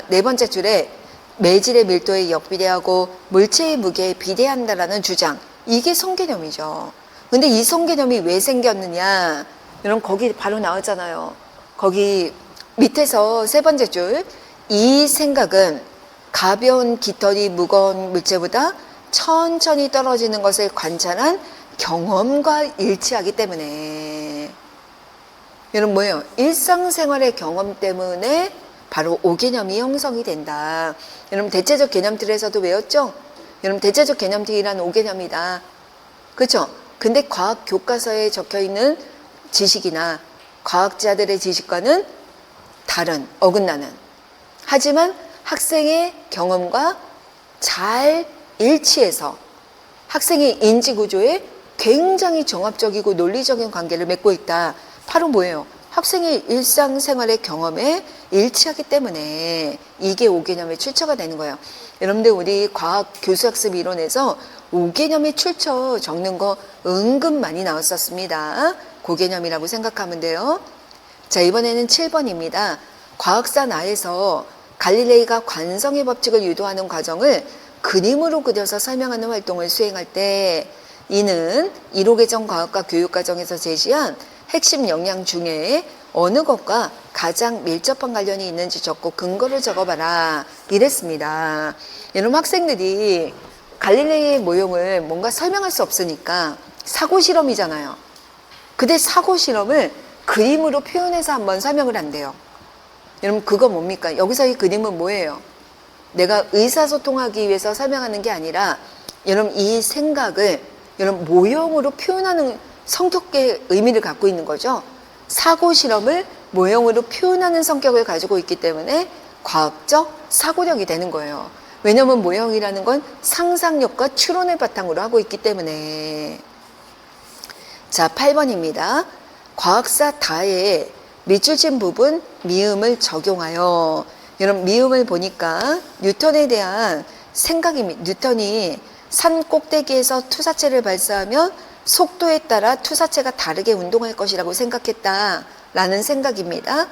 네 번째 줄에 매질의 밀도에 역비례하고 물체의 무게에 비례한다라는 주장. 이게 성개념이죠. 근데 이 성개념이 왜 생겼느냐? 여러분 거기 바로 나왔잖아요. 거기 밑에서 세 번째 줄. 이 생각은 가벼운 깃털이 무거운 물체보다 천천히 떨어지는 것을 관찰한 경험과 일치하기 때문에. 여러분 뭐예요? 일상생활의 경험 때문에 바로 5개념이 형성이 된다. 여러분 대체적 개념틀에서도 외웠죠? 여러분 대체적 개념틀이란 5개념이다. 그렇죠? 근데 과학 교과서에 적혀있는 지식이나 과학자들의 지식과는 다른, 어긋나는. 하지만 학생의 경험과 잘 일치해서 학생의 인지구조에 굉장히 종합적이고 논리적인 관계를 맺고 있다. 바로 뭐예요? 학생의 일상생활의 경험에 일치하기 때문에 이게 5개념의 출처가 되는 거예요. 여러분들 우리 과학 교수학습 이론에서 5개념의 출처 적는 거 은근 많이 나왔었습니다. 고개념이라고 생각하면 돼요. 자, 이번에는 7번입니다. 과학사 나에서 갈릴레이가 관성의 법칙을 유도하는 과정을 그림으로 그려서 설명하는 활동을 수행할 때 이는 1호 개정 과학과 교육과정에서 제시한 핵심 역량 중에 어느 것과 가장 밀접한 관련이 있는지 적고 근거를 적어봐라. 이랬습니다. 여러분 학생들이 갈릴레이의 모형을 뭔가 설명할 수 없으니까 사고실험이잖아요. 근데 사고실험을 그림으로 표현해서 한번 설명을 한대요. 여러분 그거 뭡니까? 여기서 이 그림은 뭐예요? 내가 의사소통하기 위해서 설명하는 게 아니라 여러분 이 생각을 이런 모형으로 표현하는 성격의 의미를 갖고 있는 거죠. 사고 실험을 모형으로 표현하는 성격을 가지고 있기 때문에 과학적 사고력이 되는 거예요. 왜냐하면 모형이라는 건 상상력과 추론을 바탕으로 하고 있기 때문에. 자, 8번입니다. 과학사 다에 밑줄 친 부분 미음을 적용하여. 여러분, 미음을 보니까 뉴턴에 대한 생각이, 뉴턴이 산 꼭대기에서 투사체를 발사하면 속도에 따라 투사체가 다르게 운동할 것이라고 생각했다라는 생각입니다.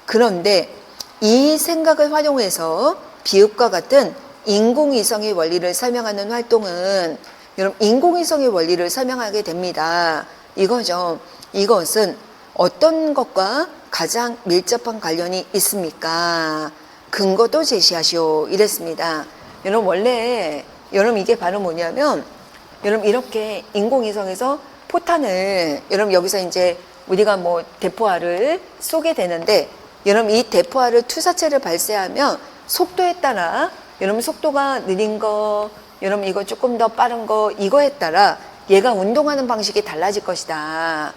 그런데 이 생각을 활용해서 비읍과 같은 인공위성의 원리를 설명하는 활동은 여러분 인공위성의 원리를 설명하게 됩니다. 이거죠. 이것은 어떤 것과 가장 밀접한 관련이 있습니까? 근거도 제시하시오. 이랬습니다. 여러분 원래 여러분 이게 바로 뭐냐면 여러분 이렇게 인공위성에서 포탄을 여러분 여기서 이제 우리가 뭐 대포알을 쏘게 되는데 여러분 이 대포알을 투사체를 발사하면 속도에 따라 여러분 속도가 느린 거 여러분 이거 조금 더 빠른 거 이거에 따라 얘가 운동하는 방식이 달라질 것이다.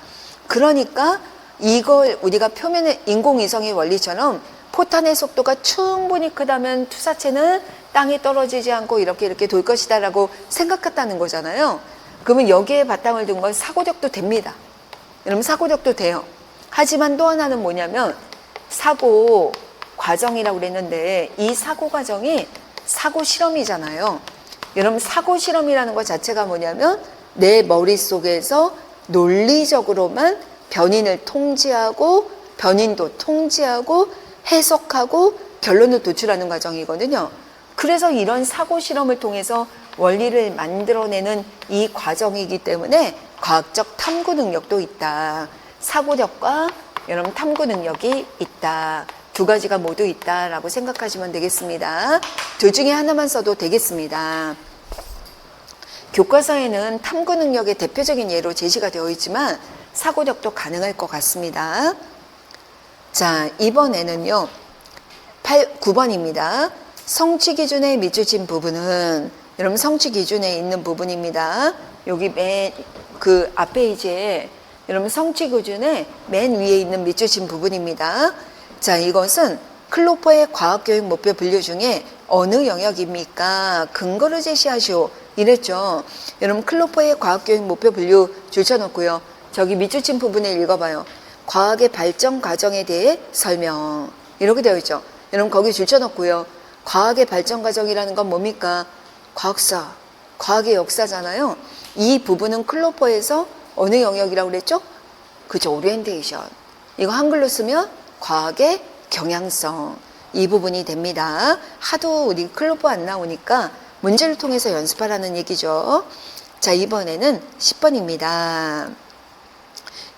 그러니까 이걸 우리가 표면의 인공위성의 원리처럼 포탄의 속도가 충분히 크다면 투사체는 땅에 떨어지지 않고 이렇게 돌 것이다 라고 생각했다는 거잖아요. 그러면 여기에 바탕을 둔 건 사고력도 됩니다. 여러분 사고력도 돼요. 하지만 또 하나는 뭐냐면 사고 과정이라고 그랬는데 이 사고 과정이 사고 실험이잖아요. 여러분 사고 실험이라는 것 자체가 뭐냐면 내 머릿속에서 논리적으로만 변인을 통제하고 변인도 통제하고 해석하고 결론을 도출하는 과정이거든요. 그래서 이런 사고 실험을 통해서 원리를 만들어내는 이 과정이기 때문에 과학적 탐구 능력도 있다. 사고력과 여러분 탐구 능력이 있다. 두 가지가 모두 있다라고 생각하시면 되겠습니다. 둘 중에 하나만 써도 되겠습니다. 교과서에는 탐구 능력의 대표적인 예로 제시가 되어 있지만 사고력도 가능할 것 같습니다. 자, 이번에는요. 9번입니다. 성취 기준에 밑줄 친 부분은 여러분 성취 기준에 있는 부분입니다. 여기 그 앞 페이지에 여러분 성취 기준에 맨 위에 있는 밑줄 친 부분입니다. 자, 이것은 클로퍼의 과학교육 목표 분류 중에 어느 영역입니까? 근거를 제시하시오. 이랬죠. 여러분 클로퍼의 과학교육 목표 분류 줄쳐놓고요. 저기 밑줄 친 부분을 읽어봐요. 과학의 발전 과정에 대해 설명. 이렇게 되어 있죠. 여러분 거기 줄쳐놓고요. 과학의 발전 과정이라는 건 뭡니까? 과학사, 과학의 역사잖아요. 이 부분은 클로퍼에서 어느 영역이라고 그랬죠? 그죠, 오리엔테이션. 이거 한글로 쓰면 과학의 경향성. 이 부분이 됩니다. 하도 우리 클로퍼 안 나오니까 문제를 통해서 연습하라는 얘기죠. 자, 이번에는 10번입니다.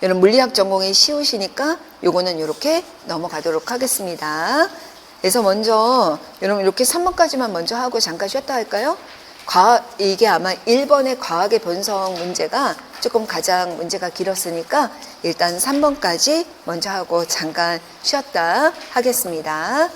여러분 물리학 전공이 쉬우시니까 요거는 이렇게 넘어가도록 하겠습니다. 그래서 먼저 여러분 이렇게 3번까지만 먼저 하고 잠깐 쉬었다 할까요? 이게 아마 1번의 과학의 본성 문제가 조금 가장 문제가 길었으니까 일단 3번까지 먼저 하고 잠깐 쉬었다 하겠습니다.